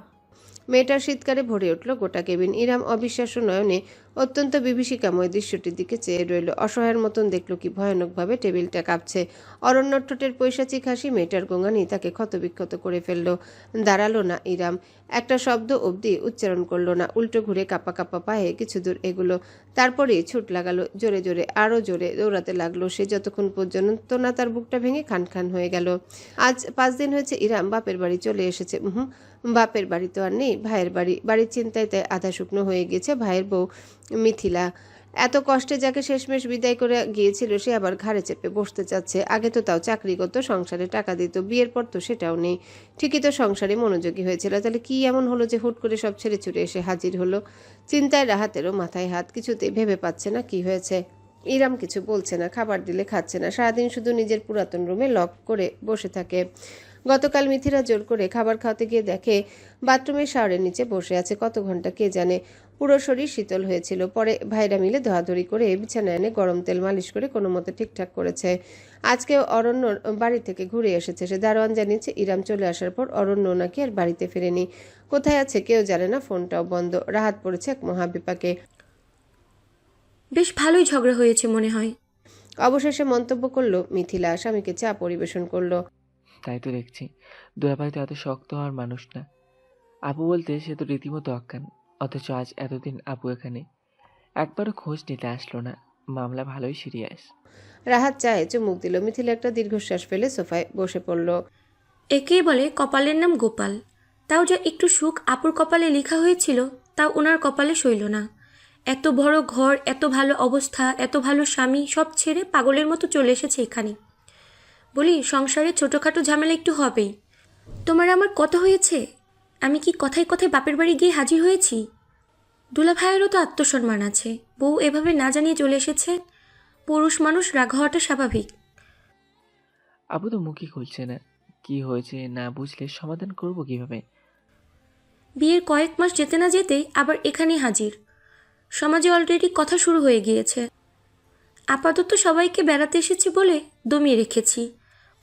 মেয়েটার শীতকারে ভরে উঠল গোটা কেবিন। ইরাম অবিশ্বাস্য নয়নে অত্যন্ত বিভীষিকাময় দৃশ্যটির দিকে চেয়ে রইল। অসহায়ের মতন দেখল কি ভয়ানকভাবে টেবিলটা কাঁপছে। অরণ্যর ঠোঁটের পৈশাচিক হাসি, মেয়েটার গোঙানি তাকে ক্ষতবিক্ষত করে ফেলল। দাঁড়ালো না ইরাম, একটা শব্দ অবধি উচ্চারণ করলো না। উল্টো ঘুরে কাঁপা কাঁপা পায়ে কিছু দূর এগুলো, তারপরেই ছুট লাগালো জোরে জোরে, আরও জোরে দৌড়াতে লাগলো সে, যতক্ষণ পর্যন্ত না তার বুকটা ভেঙে খান খান হয়ে গেল। আজ 5 দিন হয়েছে ইরাম বাপের বাড়ি চলে এসেছে। বাপের বাড়ি তো আর নেই, ভাইয়ের বাড়ি। বাড়ির চিন্তায় তাই আধা শুকনো হয়ে গেছে ভাইয়ের বউ মিথিলা। এত কষ্টে যাকে শেষমেশ বিদায় করে গিয়েছিল সে আবার ঘাড়ে চেপে বসতে চাচ্ছে। আগে তো তাও চাকরি করতো, সংসারে টাকা দিত, বিয়ের পর তো সেটাও নেই। ঠিকই তো সংসারে মনোযোগী হয়েছিল, তাহলে কি এমন হলো যে হুট করে সব ছেড়ে ছুড়ে এসে হাজির হলো? চিন্তায় রাহাতেরও মাথায় হাত, কিছুতেই ভেবে পাচ্ছে না কি হয়েছে। ইরাম কিছু বলছে না, খাবার দিলে খাচ্ছে না, সারাদিন শুধু নিজের পুরাতন রুমে লক করে বসে থাকে। গতকাল মিথিলা জোর করে খাবার খাওয়াতে গিয়ে দেখে বাথরুমের শাওয়ারের নিচে বসে আছে। কত ঘন্টা কে জানে, পুরো শরীর শীতল হয়েছিল। পরে ভাইরা মিলে ধোয়াধুয়ি করে বিছানায় এনে গরম তেল মালিশ করে কোনো মতে ঠিকঠাক করেছে। আজকে অরণ্যর বাড়ি থেকে ঘুরে এসেছে সে। দারোয়ান জানিয়েছে ইরাম চলে আসার পর অরণ্য নাকি আর বাড়িতে ফেরেনি। কোথায় আছে কেউ জানে না, ফোনটাও বন্ধ। রাহাত পড়েছে এক মহাবিপাকে। বেশ ভালোই ঝগড়া হয়েছে মনে হয়। অবশেষে মন্তব্য করলো মিথিলা, স্বামীকে চা পরিবেশন করলো। তাই তো দেখছি দুলাভাই তো এত শক্ত হওয়ার মানুষ না। আপু বলতে সে তো রীতিমতো অজ্ঞান, অথচ আজ এতদিন আপু এখানে একবারও খোঁজ নিতে আসলো না। মামলা ভালোই সিরিয়াস। রাহাত চায়ে চুমুক দিল। মিথিলা একটা দীর্ঘশ্বাস ফেলে সোফায় বসে পড়ল। একেই বলে কপালের নাম গোপাল। তাও যা একটু সুখ আপুর কপালে লেখা হয়েছিল তাও ওনার কপালে সইল না। এত বড় ঘর, এত ভালো অবস্থা, এত ভালো স্বামী, সব ছেড়ে পাগলের মতো চলে এসেছে এখানে। বলি, সংসারে ছোটোখাটো ঝামেলা একটু হবেই। তোমার আমার কত হয়েছে, আমি কি কথায় কথায় বাপের বাড়ি গিয়ে হাজির হয়েছি? দুলা ভাইয়েরও তো আত্মসম্মান আছে, বউ এভাবে না জানিয়ে চলে এসেছে। পুরুষ মানুষ রাগ হওয়াটা স্বাভাবিক। আপু তো মুখই খুলছে না, কি হয়েছে না বুঝলে সমাধান করব কিভাবে? বিয়ের কয়েক মাস যেতে না যেতেই আবার এখানে হাজির। সমাজে অলরেডি কথা শুরু হয়ে গিয়েছে। আপাতত সবাইকে বেড়াতে এসেছি বলে দমিয়ে রেখেছি,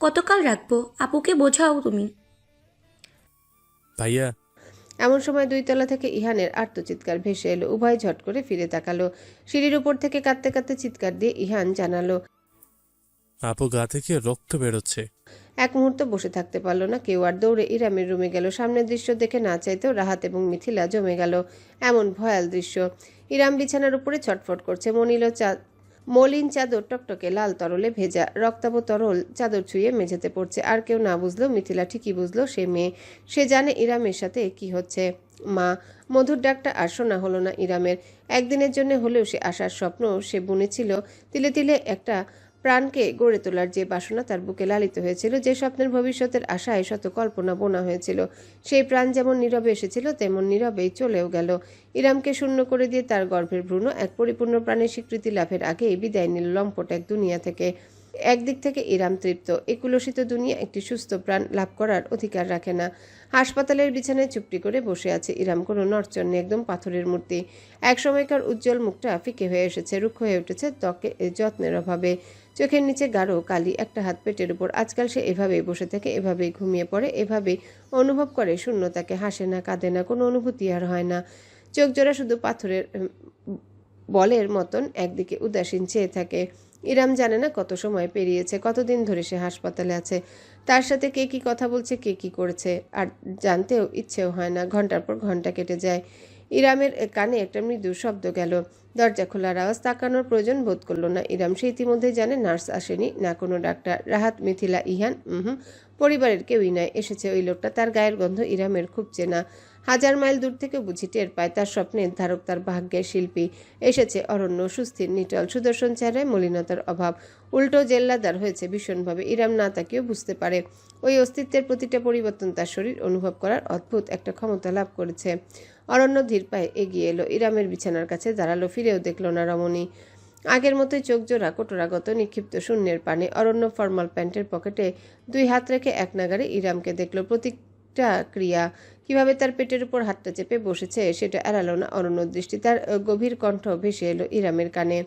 কতকাল রাখবো? আপুকে বোঝাও তুমি। ভাইয়া, এমন সময় 2 তলা থেকে ইহানের আর্তচিৎকার ভেসে এলো। উভয় ঝট করে ফিরে তাকালো। সিঁড়ির উপর থেকে কাঁদতে কাঁদতে চিৎকার দিয়ে ইহান জানালো। আপু গা থেকে রক্ত বেরোচ্ছে। এক মুহূর্ত বসে থাকতে পারলো না কেউ আর, দৌড়ে ইরামের রুমে গেল। সামনের দৃশ্য দেখে না চাইতেও রাহাত এবং মিথিলা জমে গেল। এমন ভয়াল দৃশ্য। ইরাম বিছানার উপরে ছটফট করছে। মলিন চাদর টকটকে লাল তরলে ভেজা, রক্তাভ তরল চাদর ছুঁয়ে মেঝেতে পড়ছে। আর কেউ না বুঝলো, মিথিলা ঠিকই বুঝলো, সে মেয়ে। সে জানে ইরামের সাথে কি হচ্ছে। মা মধুর ডাকটা আর শোনা হলো না ইরামের। একদিনের জন্য হলেও সে আসার স্বপ্ন সে বুনেছিল। তিলে তিলে একটা প্রাণকে গড়ে তোলার যে বাসনা তার বুকে লালিত হয়েছিল, যে স্বপ্নের ভবিষ্যতের আশায় শত কল্পনা বোনা হয়েছিল, সেই প্রাণ যেমন নীরবে এসেছিল তেমন নীরবেই চলেও গেল। ইরামকে শূন্য করে দিয়ে তার গর্ভের ভ্রূণ এক পরিপূর্ণ প্রাণের স্বীকৃতি লাভের আগেই বিদায় নিল লম্পট এক দুনিয়া থেকে। একদিক থেকে ইরাম তৃপ্ত। এই কুলসিত দুনিয়া একটি সুস্থ প্রাণ লাভ করার অধিকার রাখে না। হাসপাতালের বিছানায় চুপটি করে বসে আছে ইরাম, কোনো নড়চড় নেই, একদম পাথরের মূর্তি। এক সময়কার উজ্জ্বল মুখটা ফিকে হয়ে এসেছে, রুক্ষ হয়ে উঠেছে ত্বকে যত্নের অভাবে। চোখের নিচে গাঢ় কালি, একটা হাত পেটের উপর। আজকাল সে এভাবেই বসে থাকে, এভাবেই ঘুমিয়ে পড়ে, এভাবেই অনুভব করে শূন্যতাকে। হাসে না, কাঁদে না, কোনো অনুভূতি আর হয় না। চোখ জোড়া শুধু পাথরের বলের মতন একদিকে উদাসীন চেয়ে থাকে। ইরাম জানে না কত সময় পেরিয়েছে, কতদিন ধরে সে হাসপাতালে আছে। তার সাথে কে কি কথা বলছে, কে কি করেছে আর জানতেও ইচ্ছেও হয় না। ঘন্টার পর ঘন্টা কেটে যায়। ইরামের কানে একটা মৃদু শব্দ গেল। দরজা খোলার আওয়াজ। তাকানোর প্রয়োজন বোধ করলো না ইরাম। সে ইতিমধ্যে জানে নার্স আসেনি, না কোনো ডাক্তার। রাহাত, মিথিলা, ইহান, পরিবারের কেউই নয়। এসেছে ওই লোকটা। তার গায়ের গন্ধ ইরামের খুব চেনা। 1000 মাইল দূর থেকে বুঝি টের পায়। তার স্বপ্নের ধারক, তার ভাগ্যের শিল্পী। এসেছে অরণ্য, সুস্থির, নিটল, সুদর্শন চেহারায় মলিনতার অভাব। উল্টো জেল্লাদার হয়েছে ভীষণভাবে। ইরাম না তাকেও বুঝতে পারে। ওই অস্তিত্বের প্রতিটা পরিবর্তন তার শরীর অনুভব করার অদ্ভুত একটা ক্ষমতা লাভ করেছে। অরণ্য ধীর পায়ে এগিয়ে এলো, ইরামের বিছানার কাছে দাঁড়ালো, ফিরেও দেখল না রমণী। আগের মতোই চোখ জোড়া, কোটরাগত নিক্ষিপ্ত শূন্যের পানে। অরণ্য ফর্মাল প্যান্টের পকেটে 2 হাত রেখে এক নাগাড়ে ইরামকে দেখল। প্রতিটা ক্রিয়া, কিভাবে তার পেটের উপর হাতটা চেপে বসেছে সেটা এড়ালো না অরণ্যর দৃষ্টি। তার গভীর কণ্ঠ ভেসে এলো ইরামের কানে।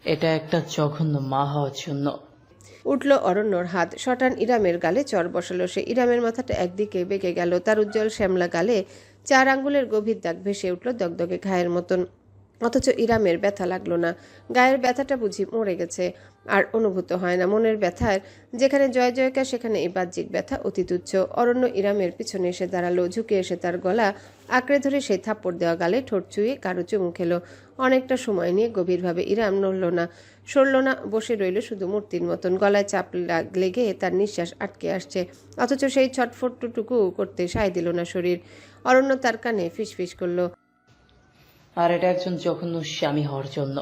এটা একটা জঘন্য মা হওয়ার জন্য। উঠল অরণ্যর হাত, শটান ইরামের গালে চর বসালো সে। ইরামের মাথাটা একদিকে বেঁকে গেল, তার উজ্জ্বল শ্যামলা গালে 4 আঙ্গুলের গভীর দাগ ভেসে উঠল দগদগে ঘায়ের মতন। অথচ ইরামের ব্যথা লাগলো না। গায়ের ব্যথাটা বুঝি মরে গেছে, আর অনুভূত হয় না। মনের ব্যথার যেখানে জয় জয়কার, সেখানে এই বাহ্যিক ব্যথা অতি তুচ্ছ। অরণ্য ইরামের পিছনে এসে দাঁড়ালো, ঝুঁকে এসে তার গলা আঁকড়ে ধরে সেই থাপ্পড় দেওয়া গালে ঠোঁট চুয়ে কারো চুমু খেলো। অনেকটা সময় নিয়ে গভীরভাবে ইরাম নড়ল না, সরল না, বসে রইল শুধু মূর্তির মতন। গলায় চাপ লেগে তার নিঃশ্বাস আটকে আসছে, অথচ সেই ছটফটটুকু করতে সায় দিল না শরীর। অরণ্য তার কানে ফিসফিস করলো, আর এটা একজন জঘন্য স্বামী হওয়ার জন্য।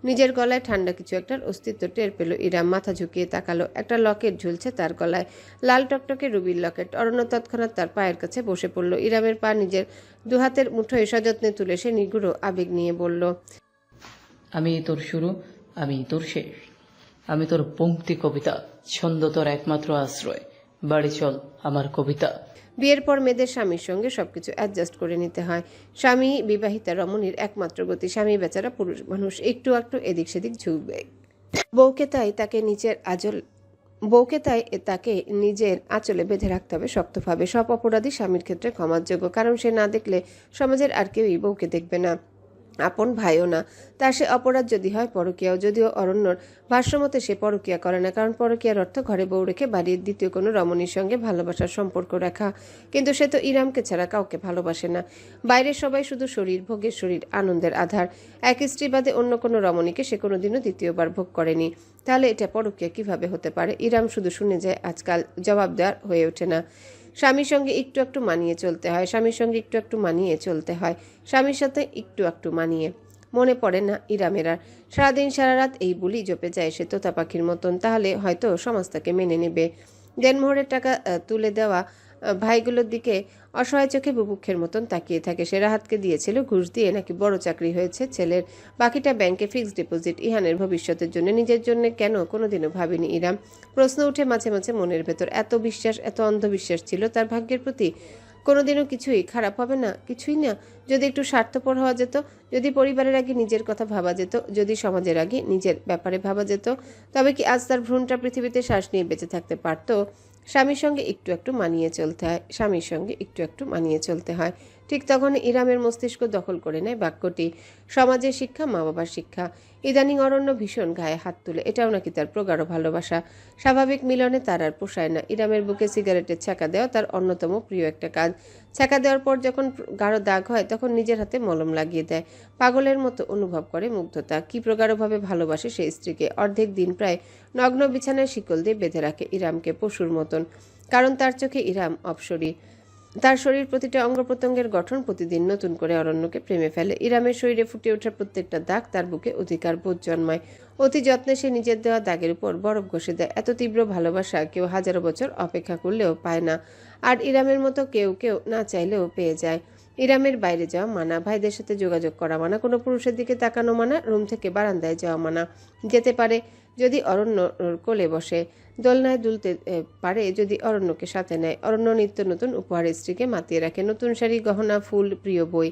নিজের গলায় ঠান্ডা কিছু একটার অস্তিত্ব টের পেল ইরাম। মাথা ঝুঁকিয়ে তাকালো, একটা লকেট ঝুলছে তার গলায়, লাল টকটকে রুবির লকেট। অরণ্য তৎক্ষণাৎ তার পায়ের কাছে বসে পড়ল। ইরামের পা নিজের 2 হাতের মুঠোয় সযত্নে তুলে সে নিগুড়ো আবেগ নিয়ে বলল, আমি তোর শুরু, আমি তোর শেষ, আমি তোর পংক্তি কবিতা, ছন্দ তোর একমাত্র আশ্রয়। বাড়ি চল আমার কবিতা। বিয়ের পর মেয়েদের স্বামীর সঙ্গে সবকিছু অ্যাডজাস্ট করে নিতে হয়। স্বামী বিবাহিতা রমণীর একমাত্র গতি। স্বামী বেচারা পুরুষ মানুষ, একটু একটু এদিক সেদিক ঝুঁকবে। বউকে তাই তাকে নিজের আঁচলে বেঁধে রাখতে হবে শক্তভাবে। সব অপরাধী স্বামীর ক্ষেত্রে ক্ষমার যোগ্য, কারণ সে না দেখলে সমাজের আর কেউই বউকে দেখবে না, আপন ভাইও না। তার সে অপরাধ যদি হয় পরকীয়াও। যদিও অরণ্যর ভাষ্যমতে সে পরকীয়া করে না, কারণ পরকীয়ার অর্থ ঘরে বউ রেখে বাড়ির দ্বিতীয় কোনো রমণীর সঙ্গে ভালোবাসার সম্পর্ক রাখা। কিন্তু সে তো ইরামকে ছাড়া কাউকে ভালোবাসে না। বাইরের সবাই শুধু শরীর ভোগের, শরীর আনন্দের আধার। এক স্ত্রী বাদে অন্য কোনো রমণীকে সে কোনোদিনও দ্বিতীয়বার ভোগ করেনি। তাহলে এটা পরকীয়া কিভাবে হতে পারে? ইরাম শুধু শুনে যায়, আজকাল জবাব দেওয়ার হয়ে ওঠে না। স্বামীর সঙ্গে একটু একটু মানিয়ে চলতে হয়, স্বামীর সঙ্গে একটু একটু মানিয়ে চলতে হয়, স্বামীর সাথে একটু একটু মানিয়ে। মনে পড়ে না ইরামের আর। সারাদিন সারা রাত এই বুলি জপে যায় সে তোতা পাখির মতন। তাহলে হয়তো সমাজ তাকে মেনে নেবে। দেনমোহরের টাকা তুলে দেওয়া ভাইগুলোর দিকে অসহায় চোখে বুভুক্ষের মতন তাকিয়ে থাকে সে। রাহাতকে দিয়েছিল ঘুষ দিয়ে নাকি বড় চাকরি হয়েছে ছেলের, বাকিটা ব্যাংকে ফিক্সড ডিপোজিট। ইহানের ভবিষ্যতের জন্য, নিজের জন্য কেন কোনোদিনও ভাবেনি ইরাম। প্রশ্ন উঠে মাঝে মাঝে মনের ভেতর। এত বিশ্বাস, এত অন্ধবিশ্বাস ছিল তার ভাগ্যের প্রতি। কোনোদিনও কিছুই খারাপ হবে না, কিছুই না। যদি একটু স্বার্থপর হওয়া যেত, যদি পরিবারের আগে নিজের কথা ভাবা যেত, যদি সমাজের আগে নিজের ব্যাপারে ভাবা যেত, তবে কি আজ তার ভ্রূণটা পৃথিবীতে শ্বাস নিয়ে বেঁচে থাকতে পারত? স্বামীর সঙ্গে একটু একটু মানিয়ে চলতে হয়, স্বামীর সঙ্গে একটু একটু মানিয়ে চলতে হয়। ঠিক তখন ইরামের মস্তিষ্ক দখল করে নেয় বাক্যটি, সমাজের শিক্ষা, মা বাবার শিক্ষা। ইদানিং অরণ্য ভীষণ গায়ে হাত তুলে, এটাও নাকি তার প্রগাঢ় ভালোবাসা। স্বাভাবিক মিলনে তার আর পোষায় না। ইরামের বুকে সিগারেটের ছ্যাঁকা দেওয়া তার অন্যতম প্রিয় একটা কাজ। ছ্যাঁকা দেওয়ার পর যখন গাঢ় দাগ হয়, তখন নিজের হাতে মলম লাগিয়ে দেয়। পাগলের মতো অনুভব করে মুগ্ধতা। কি প্রগাঢ়ভাবে ভালোবাসে সেই স্ত্রীকে। অর্ধেক দিন প্রায় নগ্ন বিছানায় শিকল দিয়ে বেঁধে রাখে ইরামকে পশুর মতন, কারণ তার চোখে ইরাম অপসরী। তার শরীর প্রতিটা অঙ্গ প্রত্যঙ্গের গঠন প্রতিদিন নতুন করে অরণ্যকে প্রেমে ফেলে। ইরামের শরীরে ফুটে ওঠা প্রত্যেকটা দাগ তার বুকে অধিকার বোধ জন্মায়। অতি যত্নে সে নিজের দেওয়া দাগের উপর বরফ ঘষে দেয়। এত তীব্র ভালোবাসা কেউ হাজারো বছর অপেক্ষা করলেও পায় না, আর ইরামের মতো কেউ কেউ না চাইলেও পেয়ে যায়। ইরামের বাইরে যাওয়া মানা, ভাইদের সাথে যোগাযোগ করা মানা, কোনো পুরুষের দিকে তাকানো মানা, রুম থেকে বারান্দায় যাওয়া মানা। যেতে পারে যদি অরণ্য কোলে বসে, দোলনায় দুলতে পারে যদি অরণ্যকে সাথে নেয়। অরণ্য নিত্য নতুন উপহার স্ত্রীকে মাতিয়ে রাখে, নতুন শাড়ি, গহনা, ফুল, প্রিয় বই।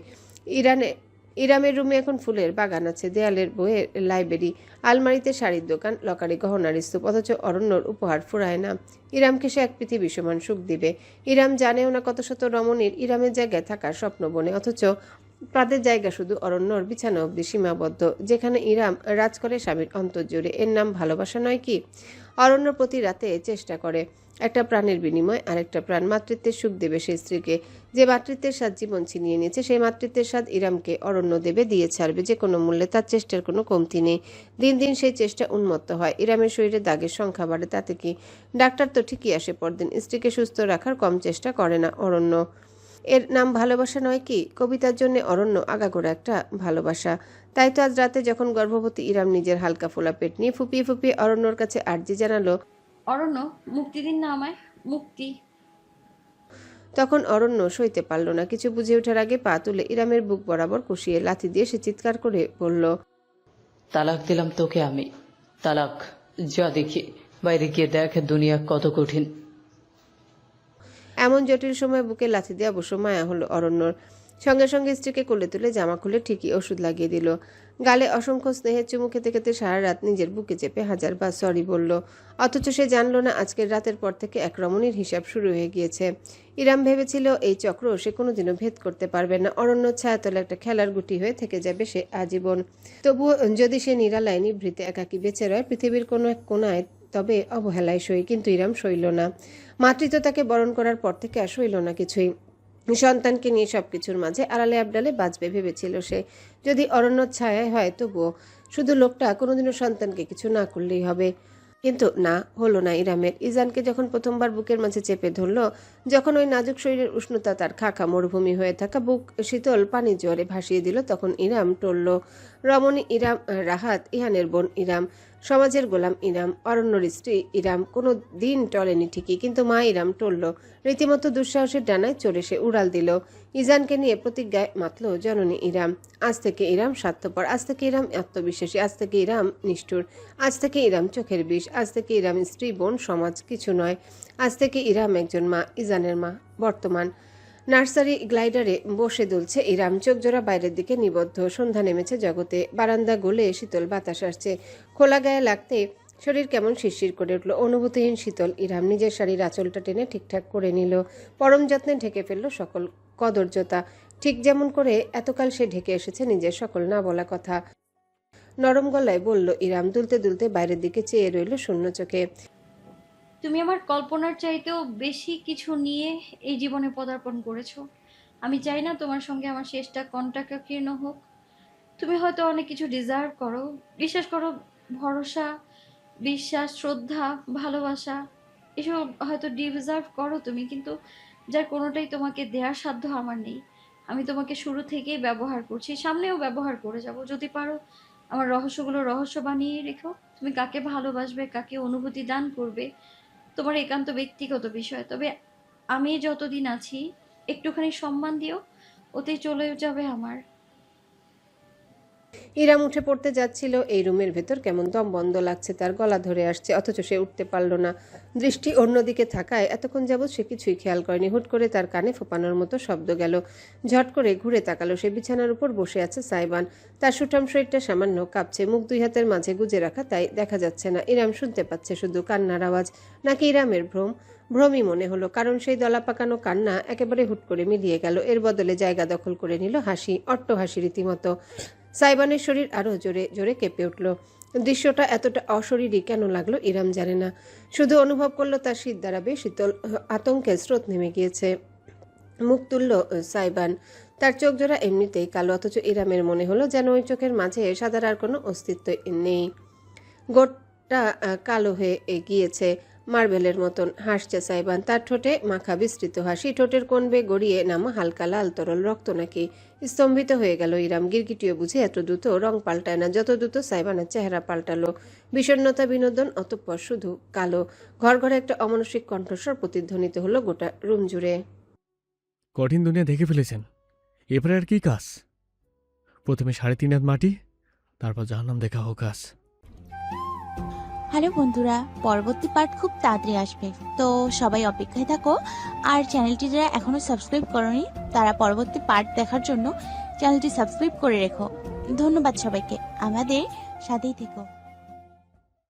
ইরামের রুমে এখন ফুলের বাগান আছে, দেয়ালের বইয়ের লাইব্রেরি, আলমারিতে শাড়ির দোকান, লকারে গহনার স্তূপ। অথচ অরণ্যর উপহার ফুরায় না। ইরামকে সে এক পৃথিবী সমান সুখ দিবে। ইরাম জানেও না কত শত রমণীর ইরামের জায়গায় থাকার স্বপ্ন বনে, অথচ তাদের জায়গা শুধু অরণ্যর বিছানা অবধি সীমাবদ্ধ, যেখানে ইরাম রাজ করে স্বামীর অন্তর জুড়ে। এর নাম ভালোবাসা নয় কি? অরণ্য প্রতি রাতে চেষ্টা করে একটা প্রাণের বিনিময় আরেকটা প্রাণ। মাতৃত্বের সুখ দেবে সেই স্ত্রীকে, যে মাতৃত্বের স্বাদ জীবন ছিনিয়ে নিয়েছে। সেই মাতৃত্বের স্বাদ ইরামকে অরণ্য দেবে, দিয়ে ছাড়বে যে কোনো মূল্যে। তার চেষ্টার কোনো কমতি নেই। দিন দিন সেই চেষ্টা উন্মত্ত হয়। ইরামের শরীরে দাগের সংখ্যা বাড়ে, তাতে কি? ডাক্তার তো ঠিকই আসে পরদিন। স্ত্রীকে সুস্থ রাখার কম চেষ্টা করে না অরণ্য। এর নাম ভালোবাসা নয় কি? কবিতার জন্য অরণ্য আগাগোড়া একটা ভালোবাসা। তাই তো আজ রাতে যখন গর্ভবতী ইরাম নিজের হালকা ফোলা পেট নিয়ে ফুপিয়ে ফুপিয়ে অরণ্যর কাছে আর্জি জানালো, অরণ্য, মুক্তি দিন না আমায়, মুক্তি। তখন অরণ্য সইতে পারল না। কিছু বুঝে ওঠার আগে পা তুলে ইরামের বুক বরাবর কষিয়ে লাথি দিয়ে সে চিৎকার করে বলল, তালাক দিলাম তোকে আমি, তালাক। যা দেখি বাইরে গিয়ে দেখ দুনিয়া কত কঠিন। এমন জটিল সময় বুকে লাথি দিয়ে অবশ্য মায়া হলো অরণ্যর। সঙ্গে সঙ্গে স্ত্রীকে কোলে তুলে জামা খুলে ঠিকই ওষুধ লাগিয়ে দিল। গালে অসংখ্য স্নেহের চুমু খেতে খেতে সারা রাত নিজের বুকে চেপে হাজারবার সরি বলল। অথচ সে জানল না আজকের রাতের পর থেকে এক রমণীর হিসাব শুরু হয়ে গিয়েছে। ইরাম ভেবেছিল এই চক্র সে কোনোদিনও ভেদ করতে পারবে না। অরণ্য ছায়াতলে একটা খেলার গুটি হয়ে থেকে যাবে সে আজীবন। তবুও যদি সে নিরালায় নিভৃতে একাকী বেঁচে রয় পৃথিবীর কোনো এক কোনায়, তবে অবহেলায় সই। কিন্তু ইরাম সইল না। মাতৃত্ব তাকে বরণ করার পর থেকে আর সইল না কিছুই। সন্তানকে নিয়ে সবকিছুর মাঝে আড়ালে আবডালে বাঁচবে ভেবেছিল সে। যদি অরণ্য ছায়ায় হয় তবুও শুধু লোকটা কোনোদিনও সন্তানকে কিছু না করলেই হবে। কিন্তু না, হলো না ইরামের। ইজানকে যখন প্রথমবার বুকের মাঝে চেপে ধরল, যখন ওই নাজুক শরীরের উষ্ণতা তার খাকা মরুভূমি হয়ে থাকা বুক শীতল পানি জোয়ারে ভাসিয়ে দিল, তখন ইরাম টলল। রমণী ইরাম, রাহাত ইহানের বোন ইরাম, সমাজের গোলাম ইরাম, অরণ্যর স্ত্রী ইরাম কোনো দিন টলেনি ঠিকই, কিন্তু মা ইরাম টলল। রীতিমতো দুঃসাহসের ডানায় চড়ে সে উড়াল দিল। ইজানকে নিয়ে প্রতিজ্ঞায় মাতল জননী ইরাম। আজ থেকে ইরাম স্বার্থপর, আজ থেকে ইরাম আত্মবিশ্বাসী, আজ থেকে ইরাম নিষ্ঠুর, আজ থেকে ইরাম চোখের বিষ, আজ থেকে ইরাম স্ত্রী বোন সমাজ কিছু নয়, আজ থেকে ইরাম একজন মা, ইজানের মা। বর্তমান নার্সারি গ্লাইডারে বসে দুলছে ইরাম, চোখ জোড়া বাইরের দিকে নিবদ্ধ। সন্ধ্যা নেমেছে জগতে। বারান্দা গলে শীতল বাতাস আসছে। খোলা গায়ে লাগতে শরীর কেমন শিরশির করে উঠল। অনুভূতিহীন শীতল ইরাম নিজের শাড়ির আঁচলটা টেনে ঠিকঠাক করে নিল। পরম যত্নে ঢেকে ফেলল সকল কদর্যতা, ঠিক যেমন করে এতকাল সে ঢেকে এসেছে নিজের সকল না বলা কথা। নরম গলায় বলল ইরাম, দুলতে দুলতে বাইরের দিকে চেয়ে রইল শূন্য চোখে। তুমি আমার কল্পনার চাইতেও বেশি কিছু নিয়ে এই জীবনে পদার্পণ করেছো। আমি চাই না তোমার সঙ্গে আমার শেষটা কণ্টকাকীর্ণ হোক। তুমি হয়তো অনেক কিছু ডিজার্ভ করো, বিশ্বাস করো, ভরসা, বিশ্বাস, শ্রদ্ধা, ভালোবাসা, এসব হয়তো ডিজার্ভ করো তুমি, কিন্তু যার কোনোটাই তোমাকে দেওয়ার সাধ্য আমার নেই। আমি তোমাকে শুরু থেকেই ব্যবহার করছি, সামনেও ব্যবহার করে যাব। যদি পারো আমার রহস্যগুলো রহস্য বানিয়ে রেখো। তুমি কাকে ভালোবাসবে, কাকে অনুভূতি দান করবে, তোমার একান্ত ব্যক্তিগত বিষয়। তবে আমি যতদিন আছি একটুখানি সম্মান দিও, ওতেই চলে যাবে আমার। ইরাম উঠে পড়তে যাচ্ছিল। এই রুমের ভেতর কেমন দম বন্ধ লাগছে, তার গলা ধরে আসছে, অথচ সে উঠতে পারল না। দৃষ্টি অন্যদিকে থাকায় এতক্ষণ যাবৎ সে কিছুই খেয়াল করেনি। হুট করে তার কানে ফোপানোর মতো শব্দ গেল। ঝট করে ঘুরে তাকালো। সে বিছানার উপর বসে আছে সাইবান। তার সুঠাম শরীরটা সামান্য কাঁপছে, মুখ দুই হাতের মাঝে গুজে রাখা, তাই দেখা যাচ্ছে না। ইরাম শুনতে পাচ্ছে শুধু কান্নার আওয়াজ। নাকি ইরামের ভ্রমই মনে হলো, কারণ সেই দলা পাকানো কান্না একেবারে হুট করে মিলিয়ে গেল। এর বদলে জায়গা দখল করে নিল হাসি, অট্ট হাসি রীতিমতো। সাইবানের শরীর আরো জোরে জোরে কেঁপে উঠল। দৃশ্যটা এতটা অশরীরী কেন লাগলো ইরাম জানে না, শুধু অনুভব করলো তার শীত দ্বারা শীতল আতঙ্কের স্রোত নেমে গিয়েছে। মুখ তুলল সাইবান। তার চোখ জোড়া এমনিতেই কালো, অথচ ইরামের মনে হলো যেন ওই চোখের মাঝে সাদার আর কোনো অস্তিত্ব নেই। গোটা কালো হয়ে গিয়েছে, মার্বেলের মতন। হাসছে সাইবান, তার ঠোঁটে মাখা বিস্তৃত হাসি, ঠোঁটের কোণ বেয়ে গড়িয়ে নামা হালকা লাল তরল রক্ত নাকি। স্তম্ভিত হয়ে গেল ইরাম। গিরগিটিও বুঝে এত দ্রুত রং পাল্টায় না, যত দ্রুত সাইবানের চেহারা পাল্টালো। বিষণ্ণতা, বিনোদন, অতঃপর শুধু কালো। ঘর ঘরে একটা অমানসিক কণ্ঠস্বর প্রতিধ্বনিত হলো গোটা রুম জুড়ে। কঠিন দুনিয়া দেখে ফেলেছেন, এরপরে আর কি কাজ? প্রথমে 3.5 হাত মাটি, তারপর জাহান্নাম দেখা হোক কাজ। হ্যালো বন্ধুরা, পরবর্তী পার্ট খুব তাড়াতাড়ি আসবে, তো সবাই অপেক্ষায় থাকো। আর চ্যানেলটি যারা এখনো সাবস্ক্রাইব করোনি তারা পরবর্তী পার্ট দেখার জন্য চ্যানেলটি সাবস্ক্রাইব করে রেখো। ধন্যবাদ সবাইকে, আমাদের সাথেই থেকো।